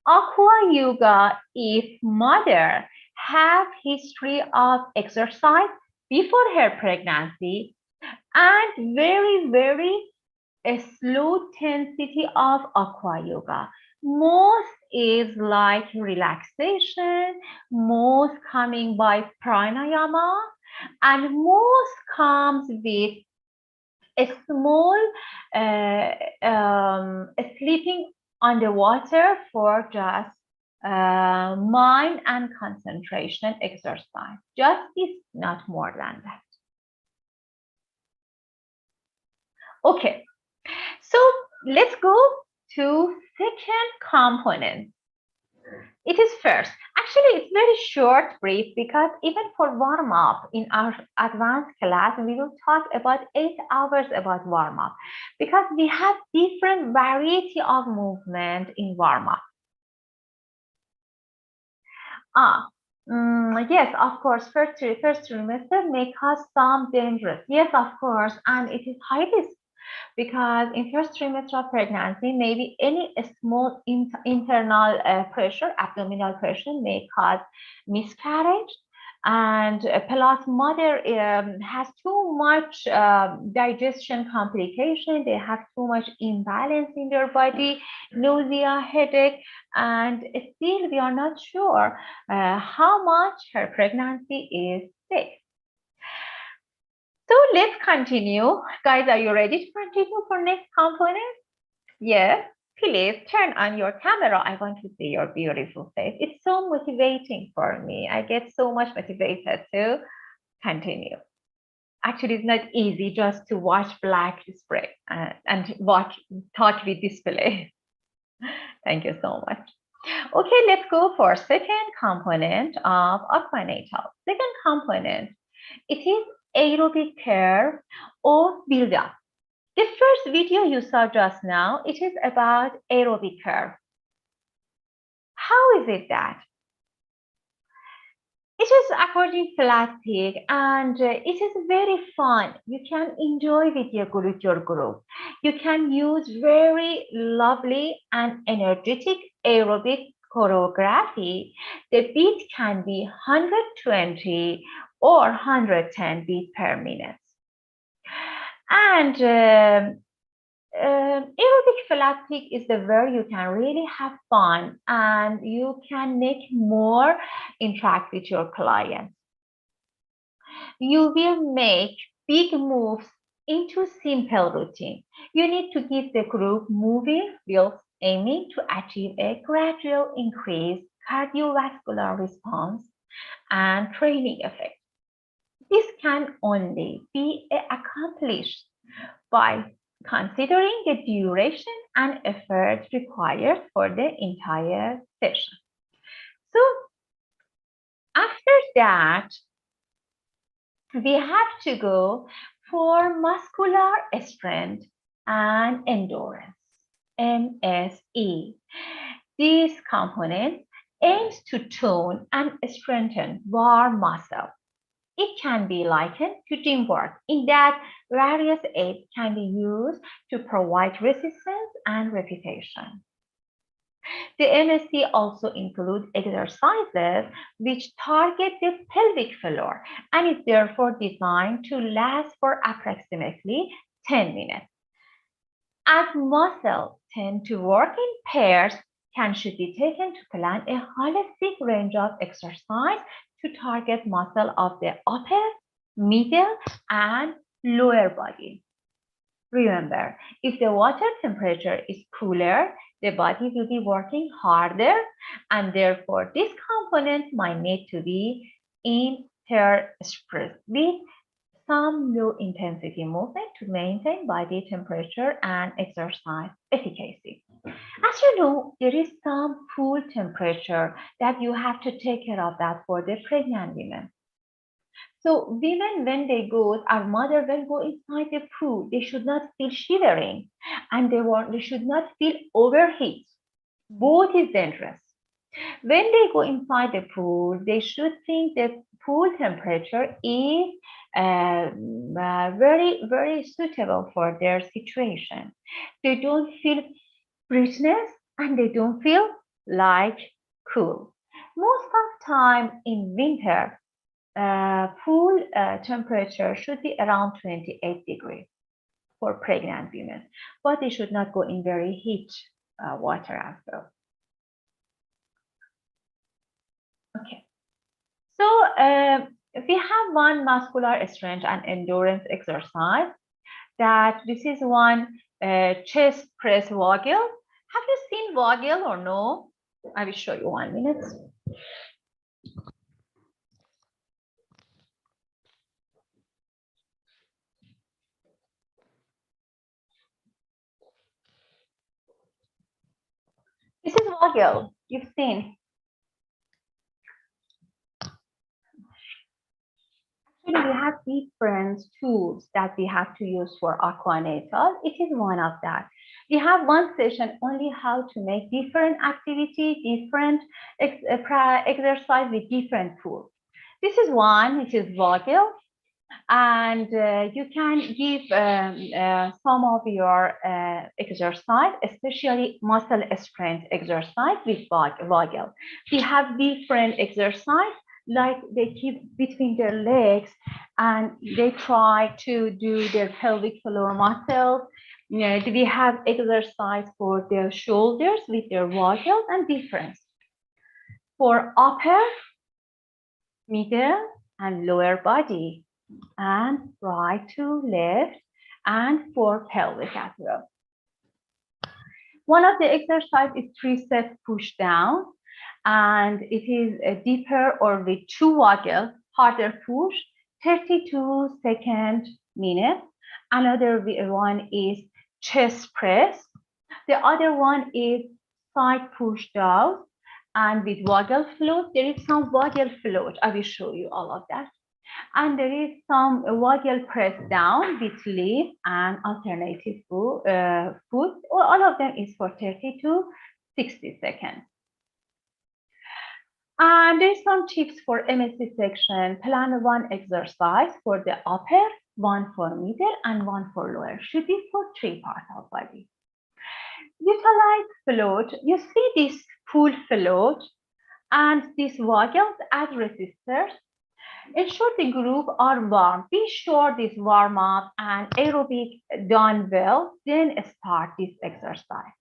Aqua yoga, if mother have history of exercise before her pregnancy and very, very slow intensity of aqua yoga. Most is like relaxation, most coming by pranayama, and most comes with a small sleeping underwater for just mind and concentration exercise. Just this, not more than that. Okay, so let's go to second component. It is first. Actually, it's very short, brief, because even for warm-up in our advanced class, we will talk about 8 hours about warm-up because we have different variety of movement in warm-up. Yes, of course, first trimester may cause some dangerous. Yes, of course, and it is highly because in first trimester of pregnancy, maybe any small internal pressure, abdominal pressure may cause miscarriage. And plus mother has too much digestion complication. They have too much imbalance in their body, nausea, headache, and still we are not sure how much her pregnancy is safe. So let's continue. Guys, are you ready to continue for next component? Yes, please turn on your camera. I want to see your beautiful face. It's so motivating for me. I get so much motivated to continue. Actually, it's not easy just to watch black display and talk with display. Thank you so much. Okay, let's go for second component of Aquanatal. Second component, it is aerobic curve or build-up. The first video you saw just now, it is about aerobic curve. How is it that? It is according to Plastic and it is very fun. You can enjoy with your group. You can use very lovely and energetic aerobic choreography. The beat can be 120 or 110 beats per minute. And aerobic plastic is the where you can really have fun and you can make more interact with your clients. You will make big moves into simple routine. You need to keep the group moving while aiming to achieve a gradual increase cardiovascular response and training effect. This can only be accomplished by considering the duration and effort required for the entire session. So after that, we have to go for muscular strength and endurance, MSE. This component aims to tone and strengthen bar muscle. It can be likened to gym work in that various aids can be used to provide resistance and repetition. The MSC also includes exercises which target the pelvic floor and is therefore designed to last for approximately 10 minutes. As muscles tend to work in pairs, should be taken to plan a holistic range of exercise to target muscle of the upper, middle, and lower body. Remember, if the water temperature is cooler, the body will be working harder, and therefore this component might need to be interspersed with some low intensity movement to maintain body temperature and exercise efficacy. As you know, there is some pool temperature that you have to take care of that for the pregnant women. So women, when they go, our mother will go inside the pool, they should not feel shivering, and they should not feel overheat. Both is dangerous. When they go inside the pool, they should think that pool temperature is very, very suitable for their situation. They don't feel freshness and they don't feel like cool. Most of time in winter, pool temperature should be around 28 degrees for pregnant women, but they should not go in very heat water as well. Okay, so we have one muscular strength and endurance exercise. That this is one chest press waggle. Have you seen waggle or no? I will show you 1 minute. This is waggle. You've seen. Actually, we have different tools that we have to use for Aquanatal. It is one of that. We have one session only how to make different activity, different exercise with different tools. This is one, which is waggle. And you can give some of your exercise, especially muscle strength exercise with waggle. We have different exercise, like they keep between their legs and they try to do their pelvic floor muscles. We have exercise for their shoulders with their waggles and difference. For upper, middle, and lower body, and right to left, and for pelvic as well. One of the exercises is tricep push down, and it is a deeper or with 2 waggles, harder push, 32 second minute. Another one is chest press. The other one is side push down, and with waggle float. There is some waggle float. I will show you all of that. And there is some waggle press down with leaf and alternative foot. All of them is for 30 to 60 seconds. And there's some tips for MSC section. Plan 1 exercise for the upper, 1 for middle, and 1 for lower. Should be for 3 parts of body. Utilize float. You see this pool float and these waggles as resistors. Ensure the group are warm. Be sure this warm up and aerobic done well, then start this exercise.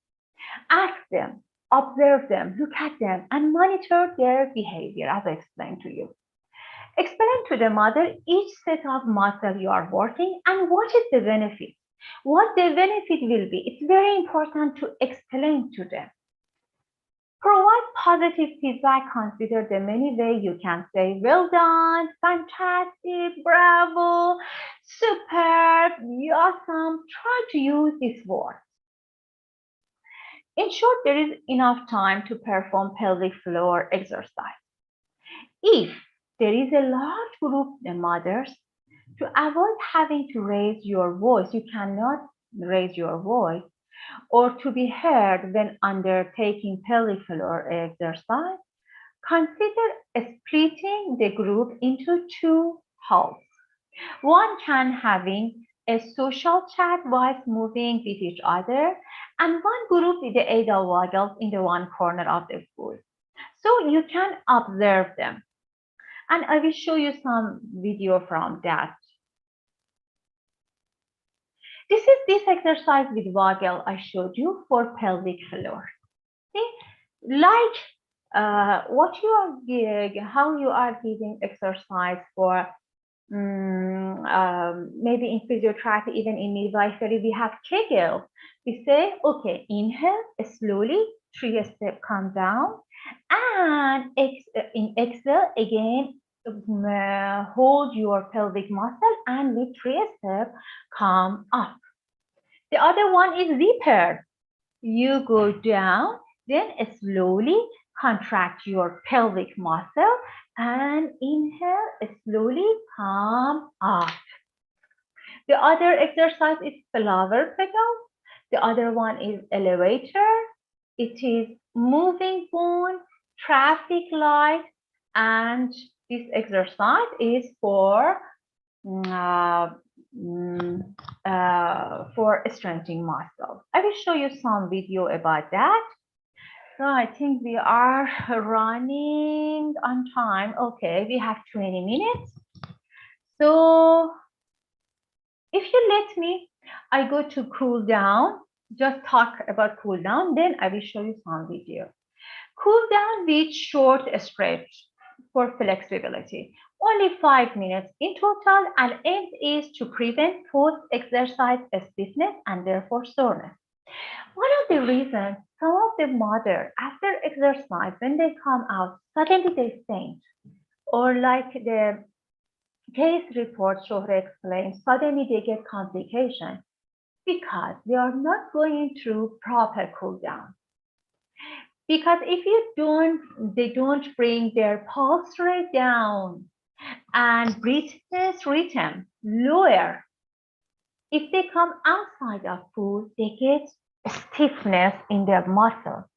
Ask them, observe them, look at them, and monitor their behavior as I explained to you. Explain to the mother each set of muscle you are working and what is the benefit. What the benefit will be. It's very important to explain to them. Provide positive feedback. Consider the many ways you can say, well done, fantastic, bravo, superb, awesome. Try to use this word. In short, there is enough time to perform pelvic floor exercise. If there is a large group of mothers, to avoid having to raise your voice, you cannot raise your voice, or to be heard when undertaking pelvic floor exercise, consider splitting the group into 2 halves. One can having a social chat while moving with each other, and one group with the idle waggles in the one corner of the pool. So you can observe them. And I will show you some video from that. This is this exercise with waggle I showed you for pelvic floor. See, like what you are giving, how you are giving exercise for maybe in physiotherapy, even in midwifery, we have Kegel. We say, okay, inhale slowly, 3 steps, come down, and in exhale again, hold your pelvic muscle, and with 3 steps, come up. The other one is zipper. You go down, then slowly contract your pelvic muscle and inhale, slowly come up. The other exercise is flower petal. The other one is elevator. It is moving bone, traffic light, and this exercise is for strengthening muscles. I will show you some video about that. So I think we are running on time. Okay, we have 20 minutes. So if you let me, I go to cool down, just talk about cool down, then I will show you some video. Cool down with short stretch for flexibility. Only 5 minutes in total, and aim is to prevent post-exercise stiffness and therefore soreness. One of the reasons some of the mothers after exercise, when they come out, suddenly they faint, or like the case report Shohra explained, suddenly they get complications because they are not going through proper cool down. Because if they don't bring their pulse rate down and breathless rhythm lower, if they come outside of pool, they get stiffness in their muscle.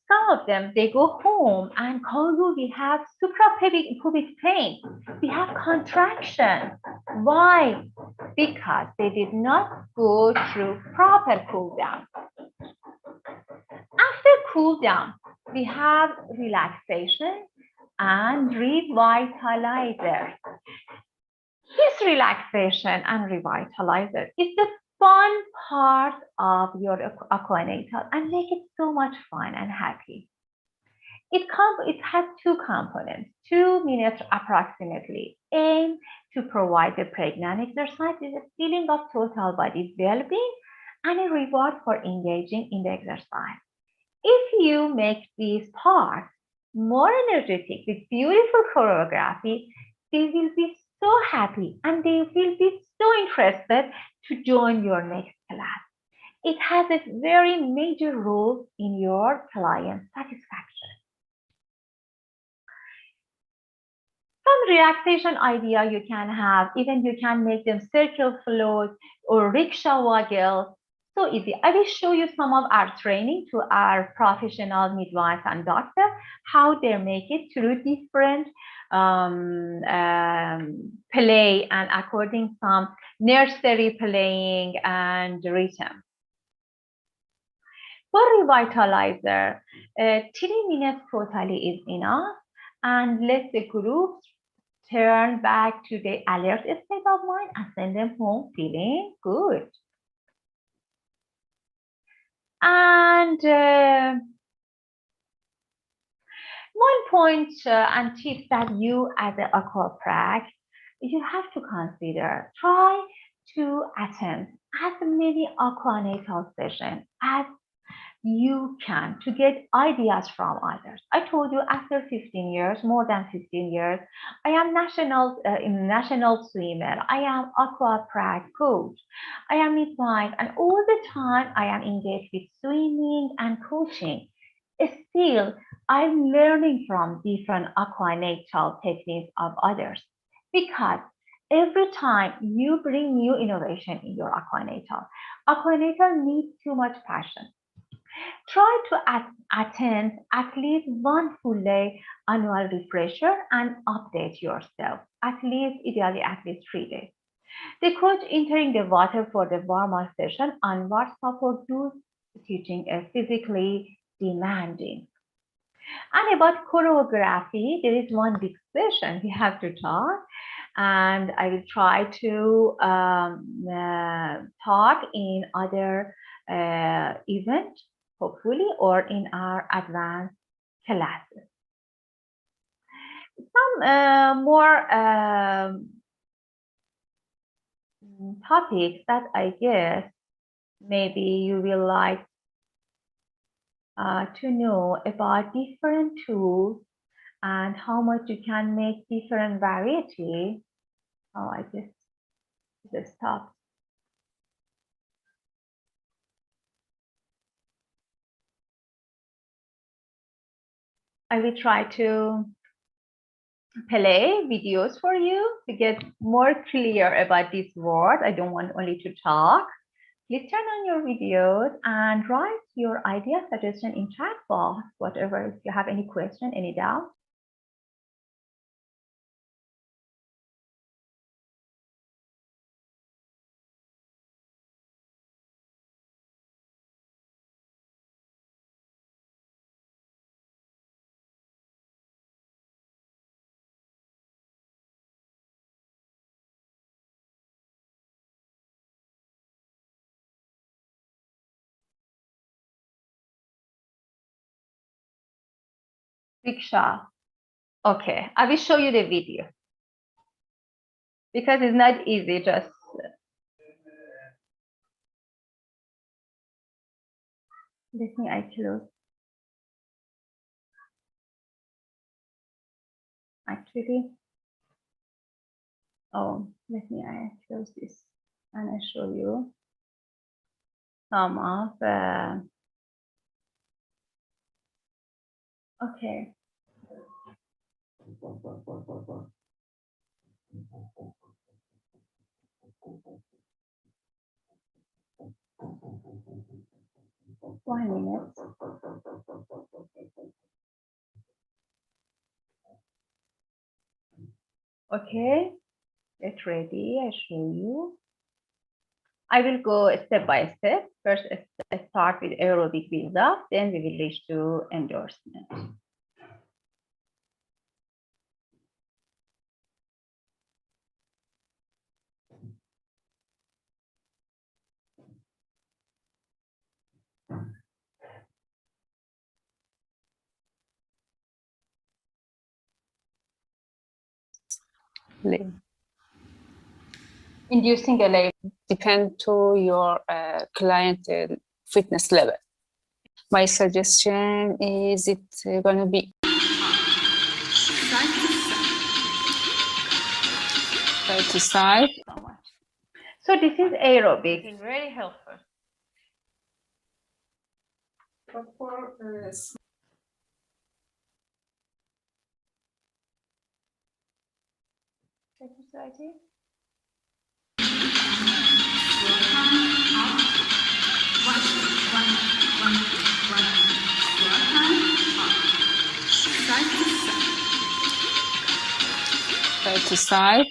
Some of them, they go home and call you, we have suprapubic pain. We have contraction. Why? Because they did not go through proper cool down. After cool down, we have relaxation and revitalizer. This relaxation and revitalizer is the fun part of your Aquanatal and make it so much fun and happy. It has 2 components, 2 minutes approximately. Aim to provide the pregnant exercise with a feeling of total body well-being and a reward for engaging in the exercise. If you make these parts more energetic with beautiful choreography, they will be so happy and they will be so interested to join your next class. It has a very major role in your client satisfaction. Some relaxation idea you can have, even you can make them circle float or rickshaw waggle. So easy. I will show you some of our training to our professional midwives and doctors, how they make it through different play and according some nursery playing and rhythm. For revitalizer, 3 minutes totally is enough, and let the group turn back to the alert state of mind and send them home feeling good. And one point and tip that you as an aquaprac, you have to consider, try to attend as many aquanatal sessions as you can to get ideas from others. I told you after 15 years, more than 15 years, I am national swimmer. I am aquaprac coach. I am midwife, and all the time I am engaged with swimming and coaching. Still, I'm learning from different aquanatal techniques of others because every time you bring new innovation in your aquanatal needs too much passion. Try to attend at least one full day annual refresher and update yourself, ideally at least 3 days. The coach entering the water for the warm-up session and what support those teaching is physically demanding. And about choreography, there is one big session we have to talk, and I will try to talk in other event, hopefully, or in our advanced classes. Some more topics that I guess maybe you will like to know about different tools and how much you can make different variety. Oh, I guess this stopped. I will try to play videos for you to get more clear about this word. I don't want only to talk. Please turn on your videos and write your idea, suggestion in chat box, whatever, if you have any question, any doubt. Diksha. Okay, I will show you the video because it's not easy. Just let me close. Actually, oh, let me close this and I show you some of. Okay. 1 minute. Okay, get ready. I show you. I will go step by step. First, start with aerobic build-up, then we will reach to endorsement. Inducing a labor depend to your client fitness level. My suggestion is it's going to be side to side. so much. So this is aerobic. It's very helpful. Side to side.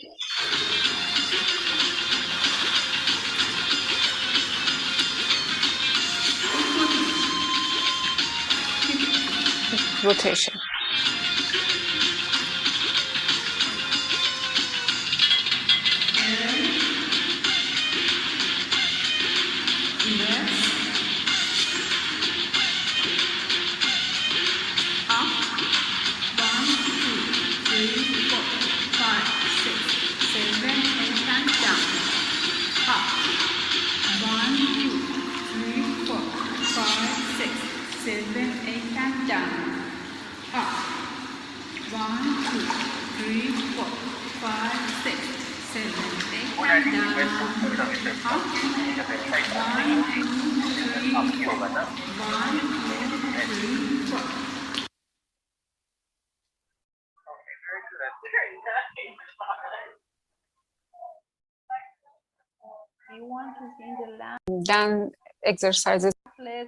Rotation. You want to see the land? Then exercises.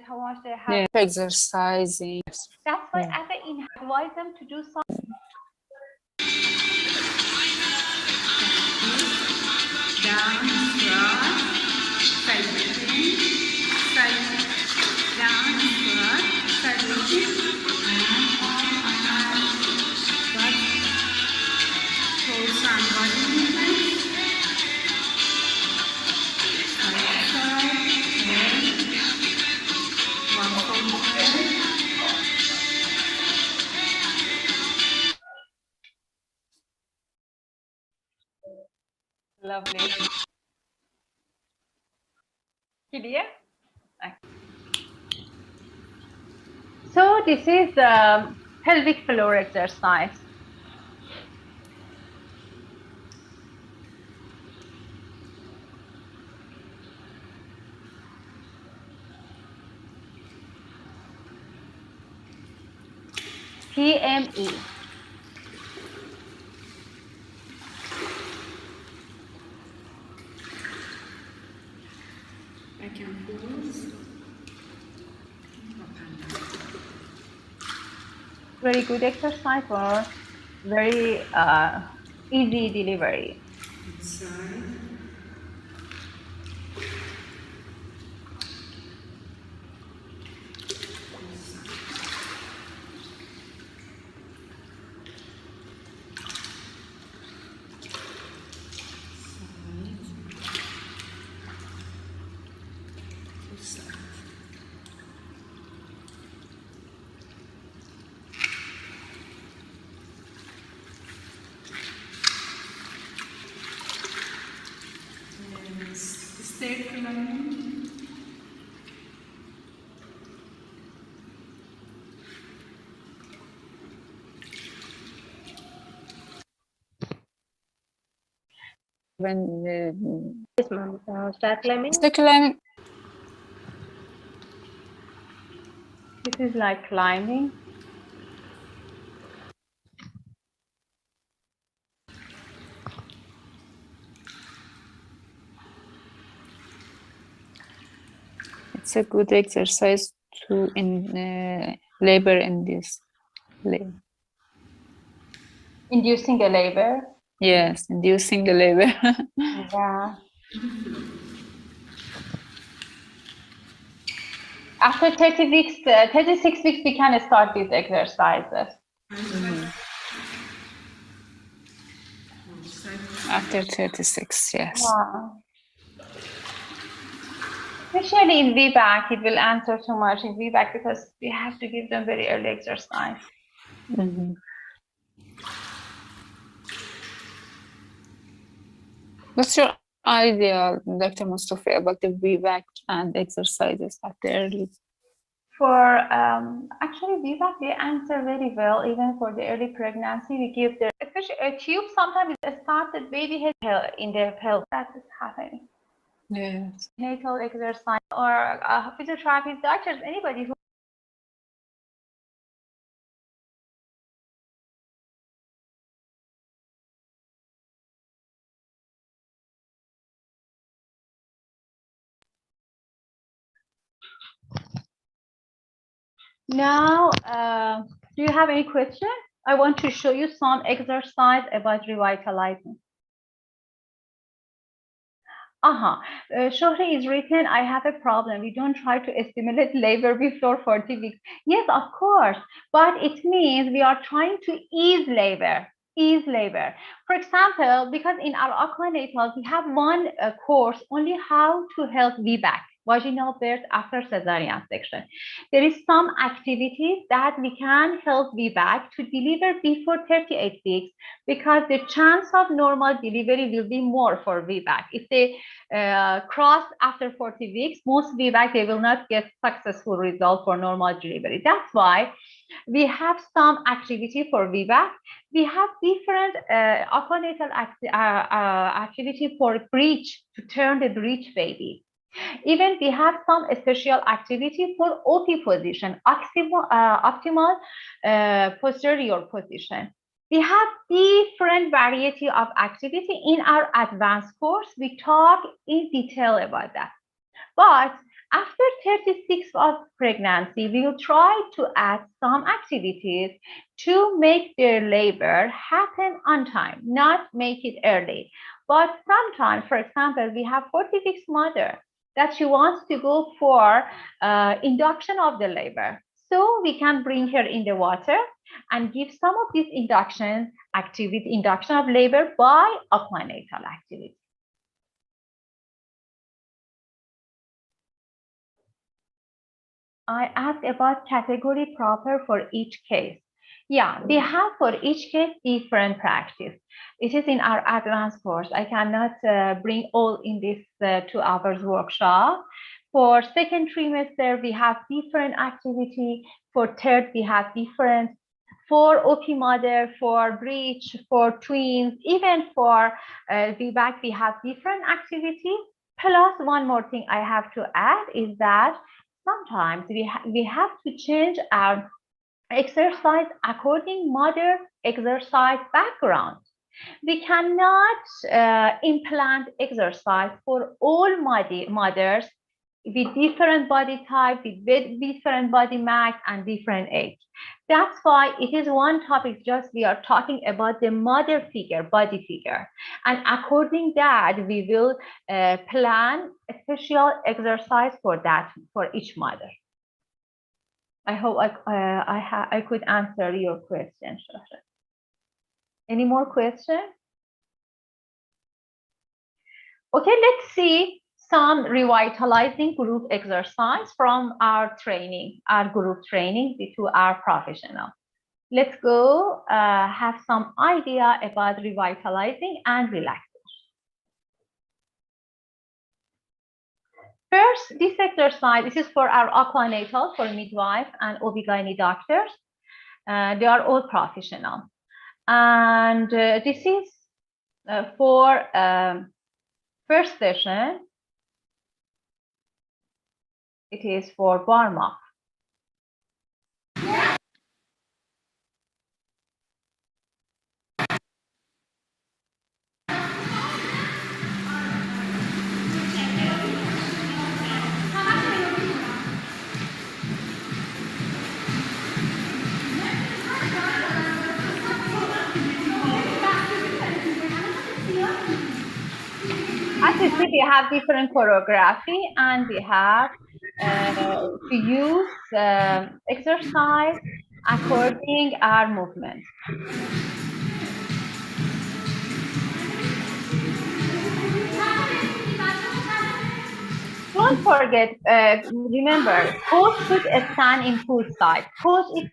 How much they have? Yeah, exercising. That's why I advise them to do something. Down, squat, side lifting, side, down, squat, side lifting, and squat, toes and body movement, side to side, head, one foot head. Lovely. Clear? Okay. So this is pelvic floor exercise. PME. I can pause. Very good exercise for very easy delivery. Inside. Stair climbing. When Yes, ma'am. Start climbing. the climbing, This is like climbing. it's a good exercise to in labor induce. Inducing a labor. Yes, inducing the labor. Yeah. After 30 weeks, 36 weeks, we can start these exercises. After 36, yes. Yeah. Especially in VBAC, it will answer too much in VBAC because we have to give them very early exercise. Mhm. What's your idea, Dr. Mustafa, about the VBAC and exercises at the early? For actually VBAC, they answer very well. Even for the early pregnancy, we give the especially a tube. Sometimes it starts the baby head in their pelvis. That is happening. Yes. Natal exercise or physiotherapist, doctors, anybody who. Now, do you have any question? I want to show you some exercise about revitalizing. Shohri is written, I have a problem. We don't try to stimulate labor before 40 weeks. Yes, of course, but it means we are trying to ease labor. For example, because in our Aquanatal, we have one course only how to help VBAC, vaginal birth after cesarean section. There is some activities that we can help VBAC to deliver before 38 weeks because the chance of normal delivery will be more for VBAC. If they cross after 40 weeks, most VBAC, they will not get successful result for normal delivery. That's why we have some activity for VBAC. We have different aquanatal activity for breech, to turn the breech baby. Even we have some special activity for OP position, optimal posterior position. We have different variety of activity in our advanced course. We talk in detail about that. But after 36 of pregnancy, we will try to add some activities to make their labor happen on time, not make it early. But sometimes, for example, we have 40 weeks mother that she wants to go for induction of the labor. So we can bring her in the water and give some of these induction of labor by aquanatal activity. I asked about category proper for each case. Yeah, we have for each case different practice. It is in our advanced course. I cannot bring all in this 2 hours workshop, For second trimester, we have different activity. For third, we have different. For OP mother, for breech, for twins, even for VBAC, we have different activity. Plus, one more thing I have to add is that sometimes we have to change our exercise according mother exercise background. We cannot implant exercise for all mothers with different body type, with different body mass and different age. That's why it is one topic, just we are talking about the mother figure, body figure. And according that, we will plan a special exercise for that, for each mother. I hope I could answer your question, Shasha. Any more questions? Okay, let's see some revitalizing group exercise from our training, our group training to our professional. Let's go have some idea about revitalizing and relaxation. First, this exercise, this is for our Aquanatal, for midwife and OB/GYN doctors. They are all professional. And this is for first session. It is for warm-up. As you see, we have different choreography and we have to use exercise according our movement. Don't forget, remember, coach should stand in pool side. Coach, if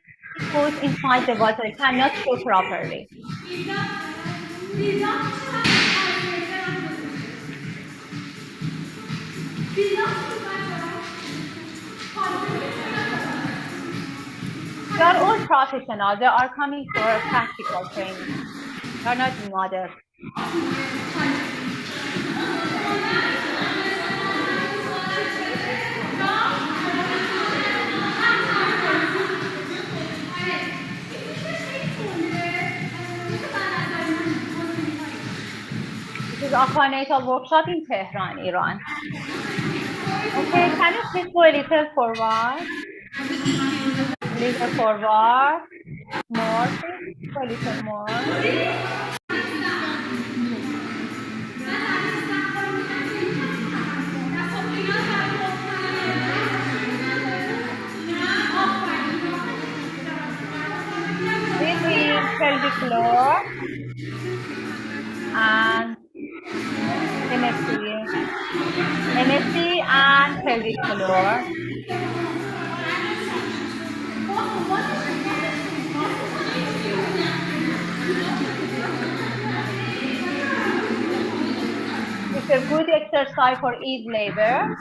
coach inside the water, cannot show properly. They are all professional. They are coming for practical training. They are not mothers. This is Aquanatal workshop in Tehran, Iran. Okay, can you please go a little forward? A little forward. More, please. Go a little more. Breathing, pelvic floor. And MSC and pelvic floor. It's a good exercise for ease labor.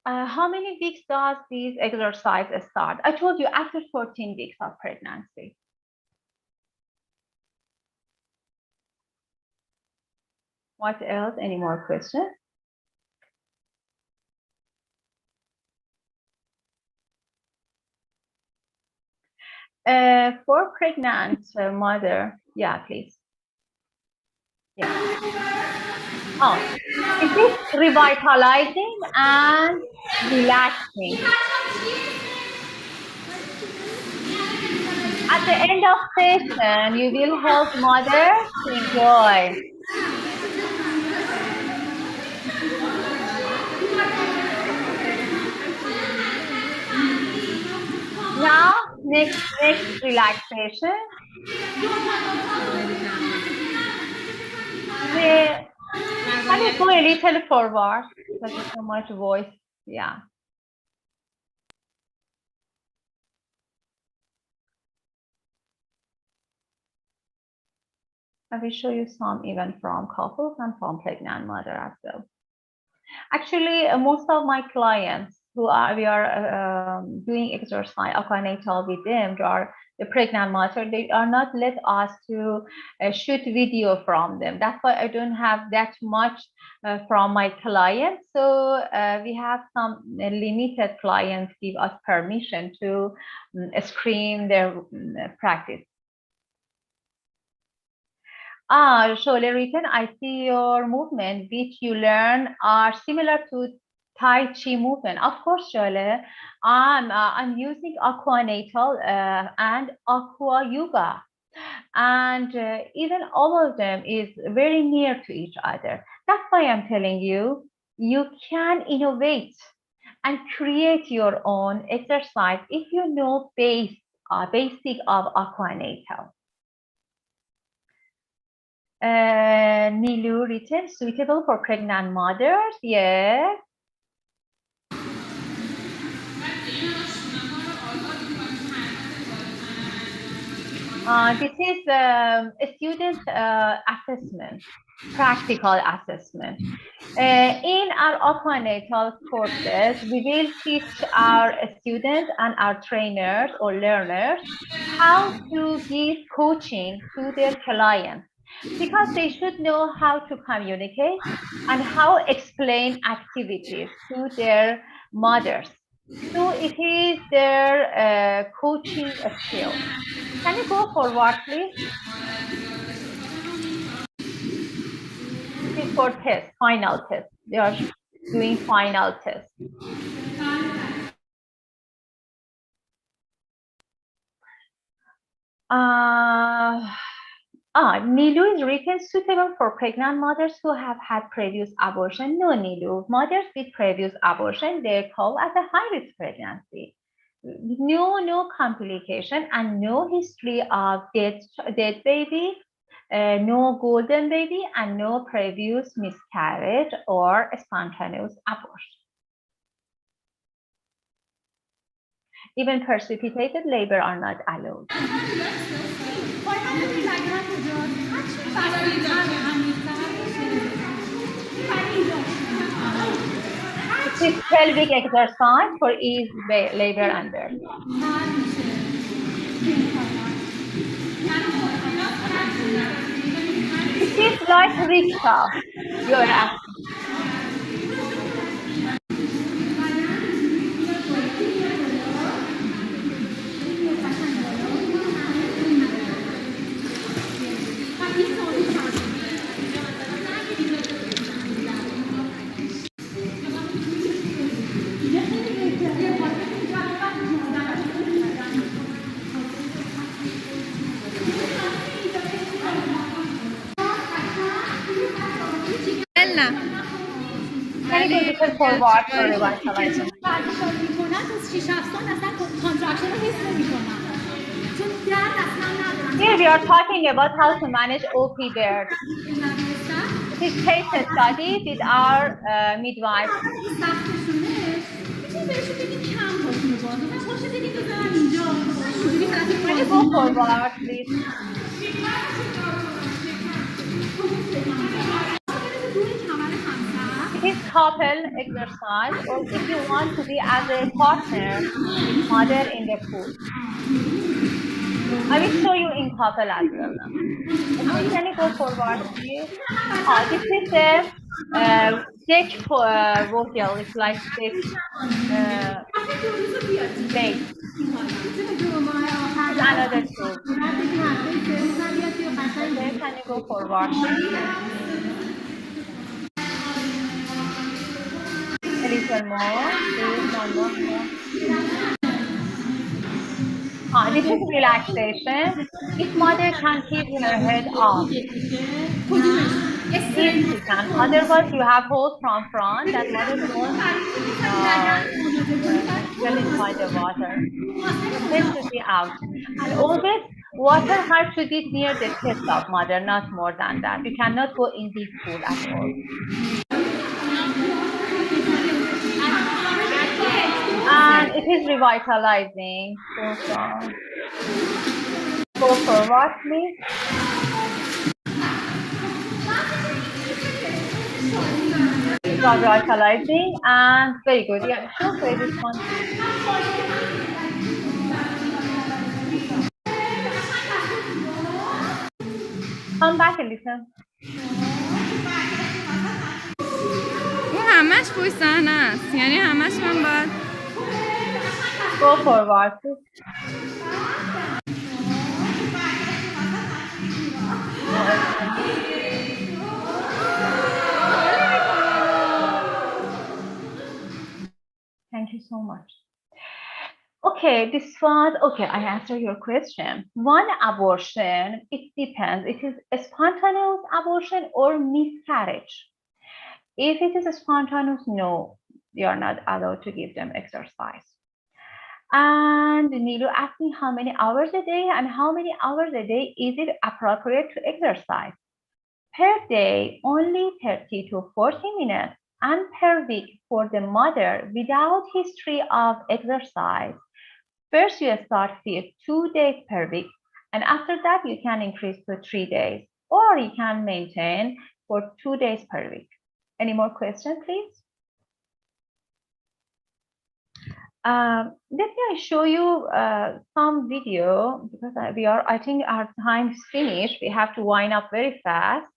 How many weeks does this exercise start? I told you after 14 weeks of pregnancy. What else? Any more questions? For pregnant mother, yeah, please. Yeah. Oh, it is revitalizing and relaxing. At the end of session, you will help mother to enjoy. Now, next relaxation. Can you go a little forward? There's so much voice. Yeah. I will show you some even from couples and from pregnant mother as well. Actually, most of my clients we are doing exercise Aquanatal with them, they are the pregnant mother, they are not let us to shoot video from them. That's why I don't have that much from my clients. So we have some limited clients give us permission to screen their practice. Shole written, I see your movement, which you learn are similar to Tai Chi movement. Of course, Shole, I'm using Aquanatal and Aqua Yoga. And even all of them is very near to each other. That's why I'm telling you, you can innovate and create your own exercise if you know basic of Aquanatal. Nilu written, suitable for pregnant mothers. Yes. This is a student assessment, practical assessment. In our Aquanatal courses, we will teach our students and our trainers or learners how to give coaching to their clients, because they should know how to communicate and how explain activities to their mothers. So it is their coaching skill. Can you go forward, please? This is for test, final test. They are doing final test. Nilu is written suitable for pregnant mothers who have had previous abortion. No, Nilu. Mothers with previous abortion, they call as a high-risk pregnancy. No complication and no history of dead baby, no golden baby, and no previous miscarriage or spontaneous abortion. Even precipitated labor are not allowed. This pelvic exercise for ease labor and birth. It is like rickshaw. You're asking. Forward for revitalizing. Here we are talking about how to manage OP birth. It is case study with our midwife. Can you go forward, please? It is couple exercise, or if you want to be as a partner with mother in the pool. I will show you in couple as well now. Okay, can you go forward, please? This is the deck vocal. It's like deck base. It's another tool. Okay, can you go forward, please? A little more, please, one more. This is relaxation. If mother can keep her head up, if she can. Otherwise, you have hold from front that mother don't get inside the water. The head should be out. And always, water has to be near the chest of mother, not more than that. You cannot go in deep pool at all. And it is revitalizing. Go forward, please. Revitalizing, and very good. Yeah, sure, play this one. Come back and listen. اون همش پشت صحنه است یعنی همش من باید Go forward, please. Thank you so much. Okay, this one, okay, I answer your question. One abortion, it depends. It is a spontaneous abortion or miscarriage. If it is a spontaneous, no, you are not allowed to give them exercise. And Nilu asked me how many hours a day and how many hours a day is it appropriate to exercise? Per day, only 30 to 40 minutes, and per week for the mother without history of exercise. First, you start with 2 days per week, and after that, you can increase to 3 days, or you can maintain for 2 days per week. Any more questions, please? Let me show you some video because I think our time is finished. We have to wind up very fast.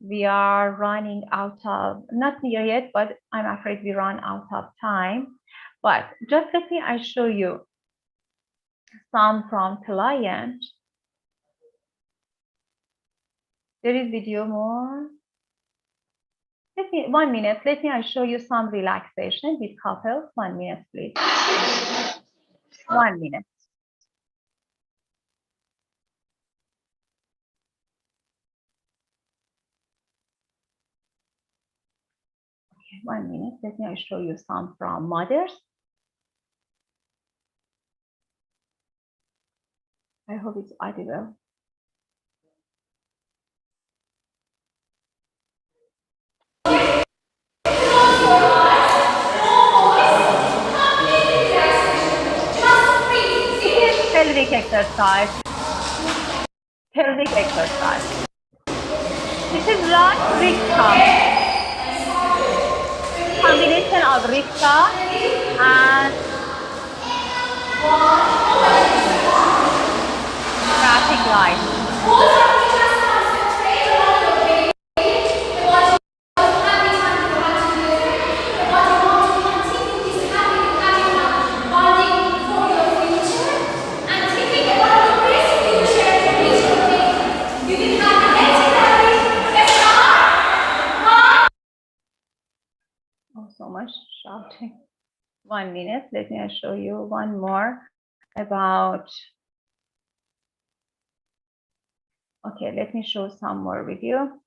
We are running out of, not near yet, but I'm afraid we run out of time. But just let me, I show you some from client. There is video more. Let me, 1 minute, let me, I show you some relaxation with couples. 1 minute, please. 1 minute. Okay, 1 minute, let me, I show you some from mothers. I hope it's audible. Pelvic exercise. Pelvic exercise. This is right ripta. Combination of ripta and traffic light. So much shouting. 1 minute, let me show you one more about, okay, let me show some more video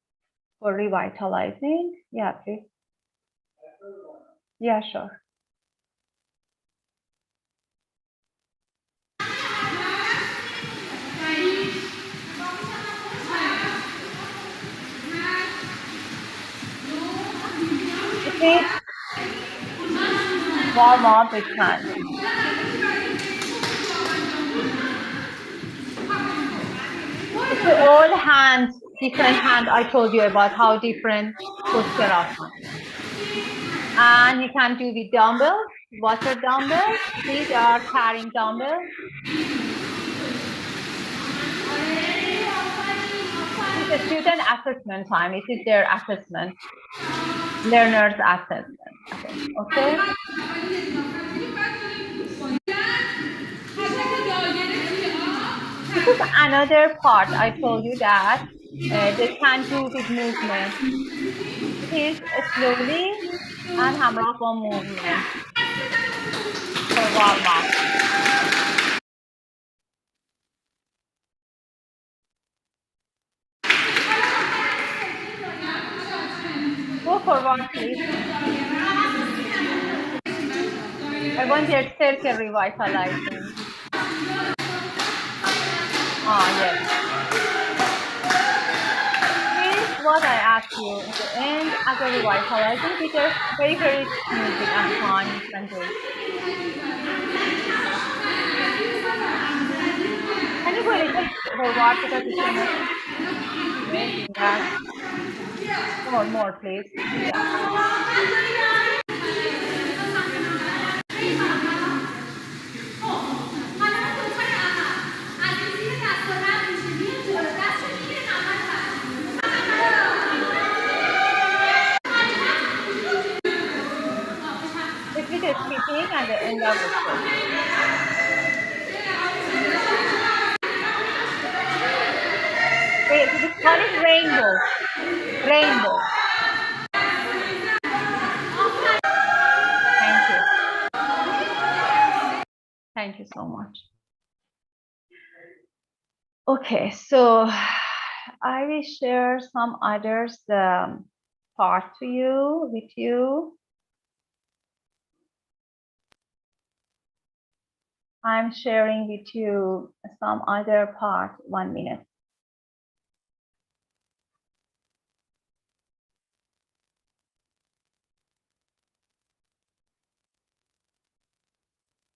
for revitalizing. Yeah, please. Yeah, sure. Okay. Warm up with hands. It's all hands, different hand. I told you about how different posture of hands. And you can do with dumbbells, water dumbbells. These are carrying dumbbells. It's a student assessment time. It is their assessment, learner's assessment. Okay. This is another part I told you that they can do with movement. It is slowly and hamrah ba movement for warm up. Go forward, please. I want your circle revitalizing. Ah, yes. Here's what I asked you at the end as a revitalizing teacher. Very, very music and fun. You can do it. Can you go a little forward because it's not More, please. Repeat the skipping at the end of the stroke. We call it rainbow. Rainbow. Thank you. Thank you so much. Okay, so I will share some others part to you with you. I'm sharing with you some other part. 1 minute.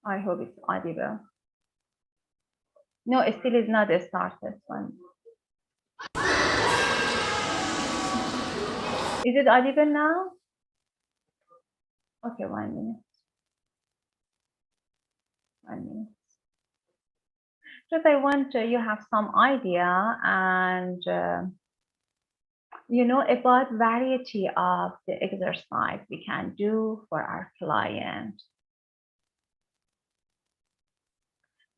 I hope it's audible. No, it still is not started one. Is it audible now? Okay, 1 minute. 1 minute. Just I want you have some idea and you know about variety of the exercise we can do for our client.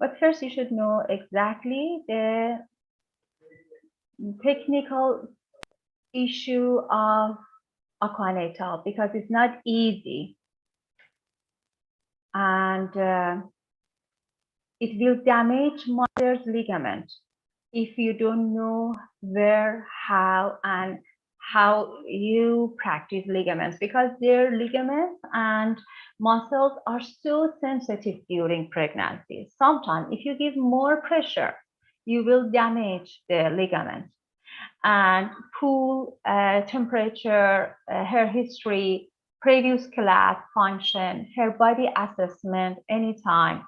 But first you should know exactly the technical issue of Aquanatal because it's not easy. And it will damage mother's ligament if you don't know where, how, and how you practice ligaments because their ligaments and muscles are so sensitive during pregnancy. Sometimes if you give more pressure, you will damage the ligament. And pool temperature, her history, previous class function, her body assessment anytime,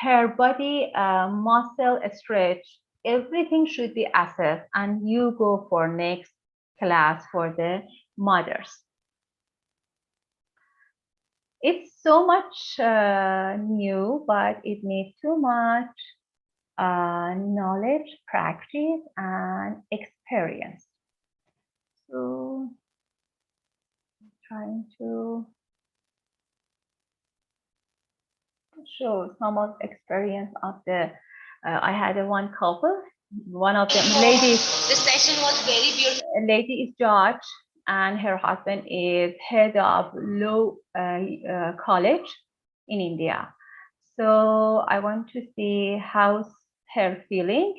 her body muscle stretch, everything should be assessed and you go for next class for the mothers. It's so much new, but it needs too much knowledge, practice, and experience. So I'm trying to show some of experience of the I had one couple, one of them ladies. The session was very beautiful. A lady is judge and her husband is head of law college in India. So I want to see how's her feeling.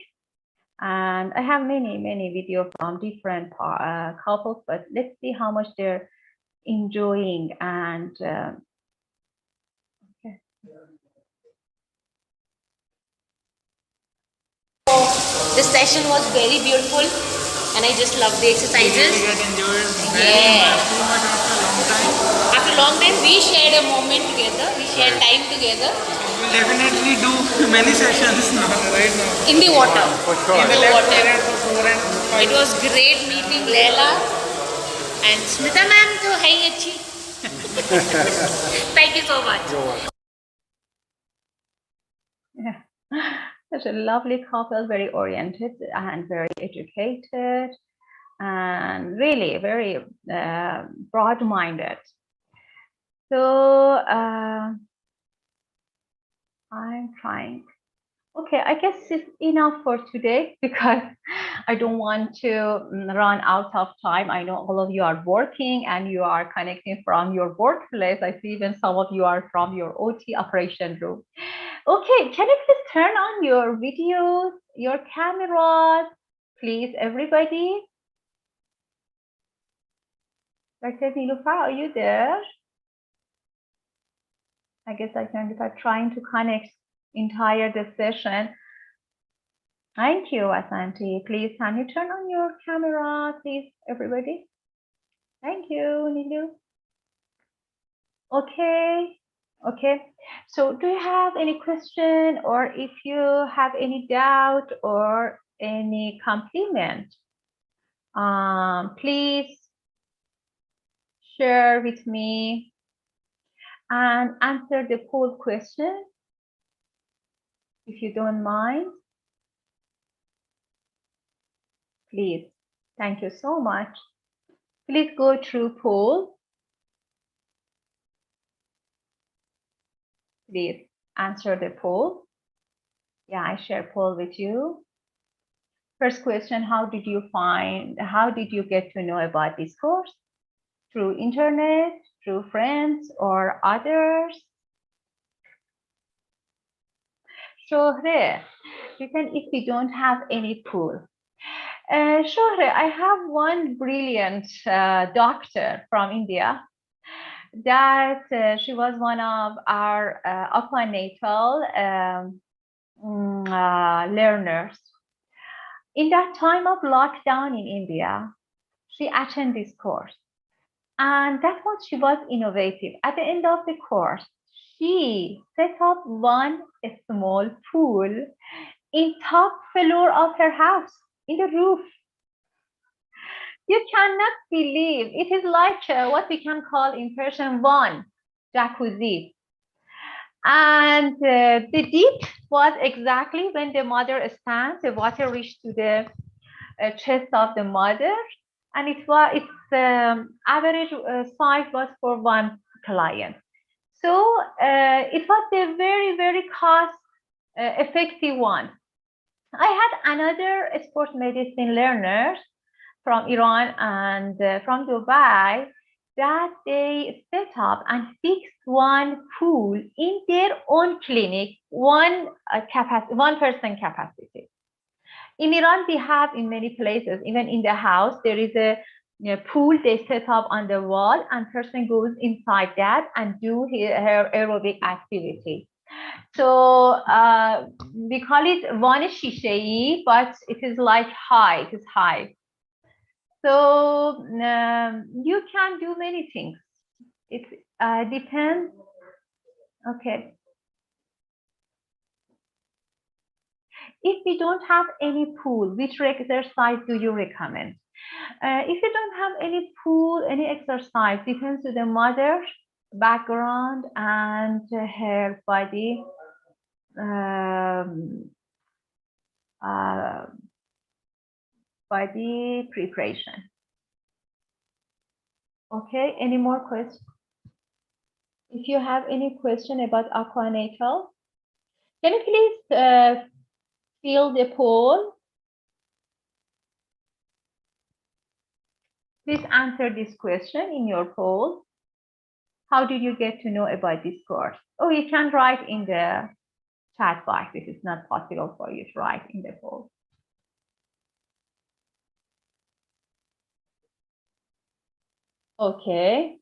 And I have many videos from different couples, but let's see how much they're enjoying and okay. The session was very beautiful and I just love the exercises. Yeah. After a long time we shared a moment together, we shared time together. We'll definitely do many sessions now, right now. In the water. For sure. In the water. It was great meeting Leila and Smita ma'am to hai achhi. Thank you so much. Yeah. Such a lovely couple, very oriented and very educated and really very broad-minded. So I'm trying. Okay, I guess it's enough for today because I don't want to run out of time. I know all of you are working and you are connecting from your workplace. I see even some of you are from your OT operation room. Okay, can you please turn on your videos, your cameras, please, everybody? Dr. Nilufar, are you there? I guess I can start trying to connect entire the session. Thank you, Asanti. Please, can you turn on your camera, please, everybody? Thank you, Nilu. Okay. Okay, so do you have any question or if you have any doubt or any compliment? Please share with me and answer the poll question, if you don't mind. Please. Thank you so much. Please go through poll. Please answer the poll. Yeah, I share poll with you. First question, how did you get to know about this course? Through internet, through friends or others? Shohre, if we don't have any pool. Shohre, I have one brilliant doctor from India that she was one of our Aquanatal learners. In that time of lockdown in India, she attended this course. And that's what she was innovative. At the end of the course, she set up one small pool in top floor of her house, in the roof. You cannot believe, it is like what we can call in Persian one jacuzzi. And the deep was exactly when the mother stands, the water reached to the chest of the mother, and its average size was for one client. So it was a very, very cost effective one. I had another sports medicine learners from Iran and from Dubai that they set up and fixed one pool in their own clinic, one person capacity. In Iran, we have in many places, even in the house, there is a pool they set up on the wall, and person goes inside that and do her aerobic activity. So we call it one shishei, but it is like high. It is high. So you can do many things. It depends. Okay. If we don't have any pool, which exercise do you recommend? If you don't have any pool, any exercise, depends to the mother's background and her body body preparation. Okay, any more questions? If you have any question about Aquanatal, can you please fill the poll? Please answer this question in your poll. How did you get to know about this course? Oh, you can write in the chat box. This is not possible for you to write in the poll. Okay.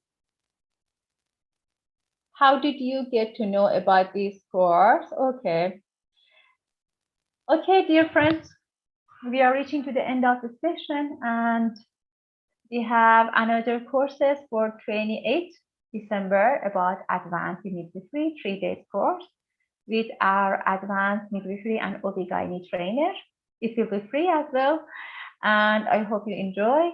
How did you get to know about this course? Okay. Okay, dear friends, we are reaching to the end of the session, and we have another courses for 28th December about advanced midwifery, 3-day course with our advanced midwifery and OB/GYN trainer. It will be free as well, and I hope you enjoy.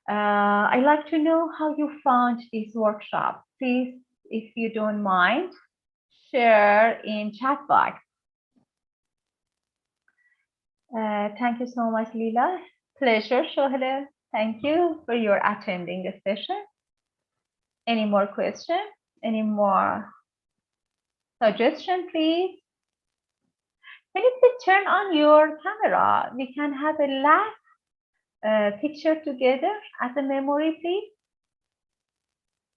I'd like to know how you found this workshop. Please, if you don't mind, share in chat box. Thank you so much, Leela. Pleasure, Shohle. Thank you for your attending the session. Any more questions? Any more suggestion, please? Can you please turn on your camera? We can have a last picture together as a memory, please.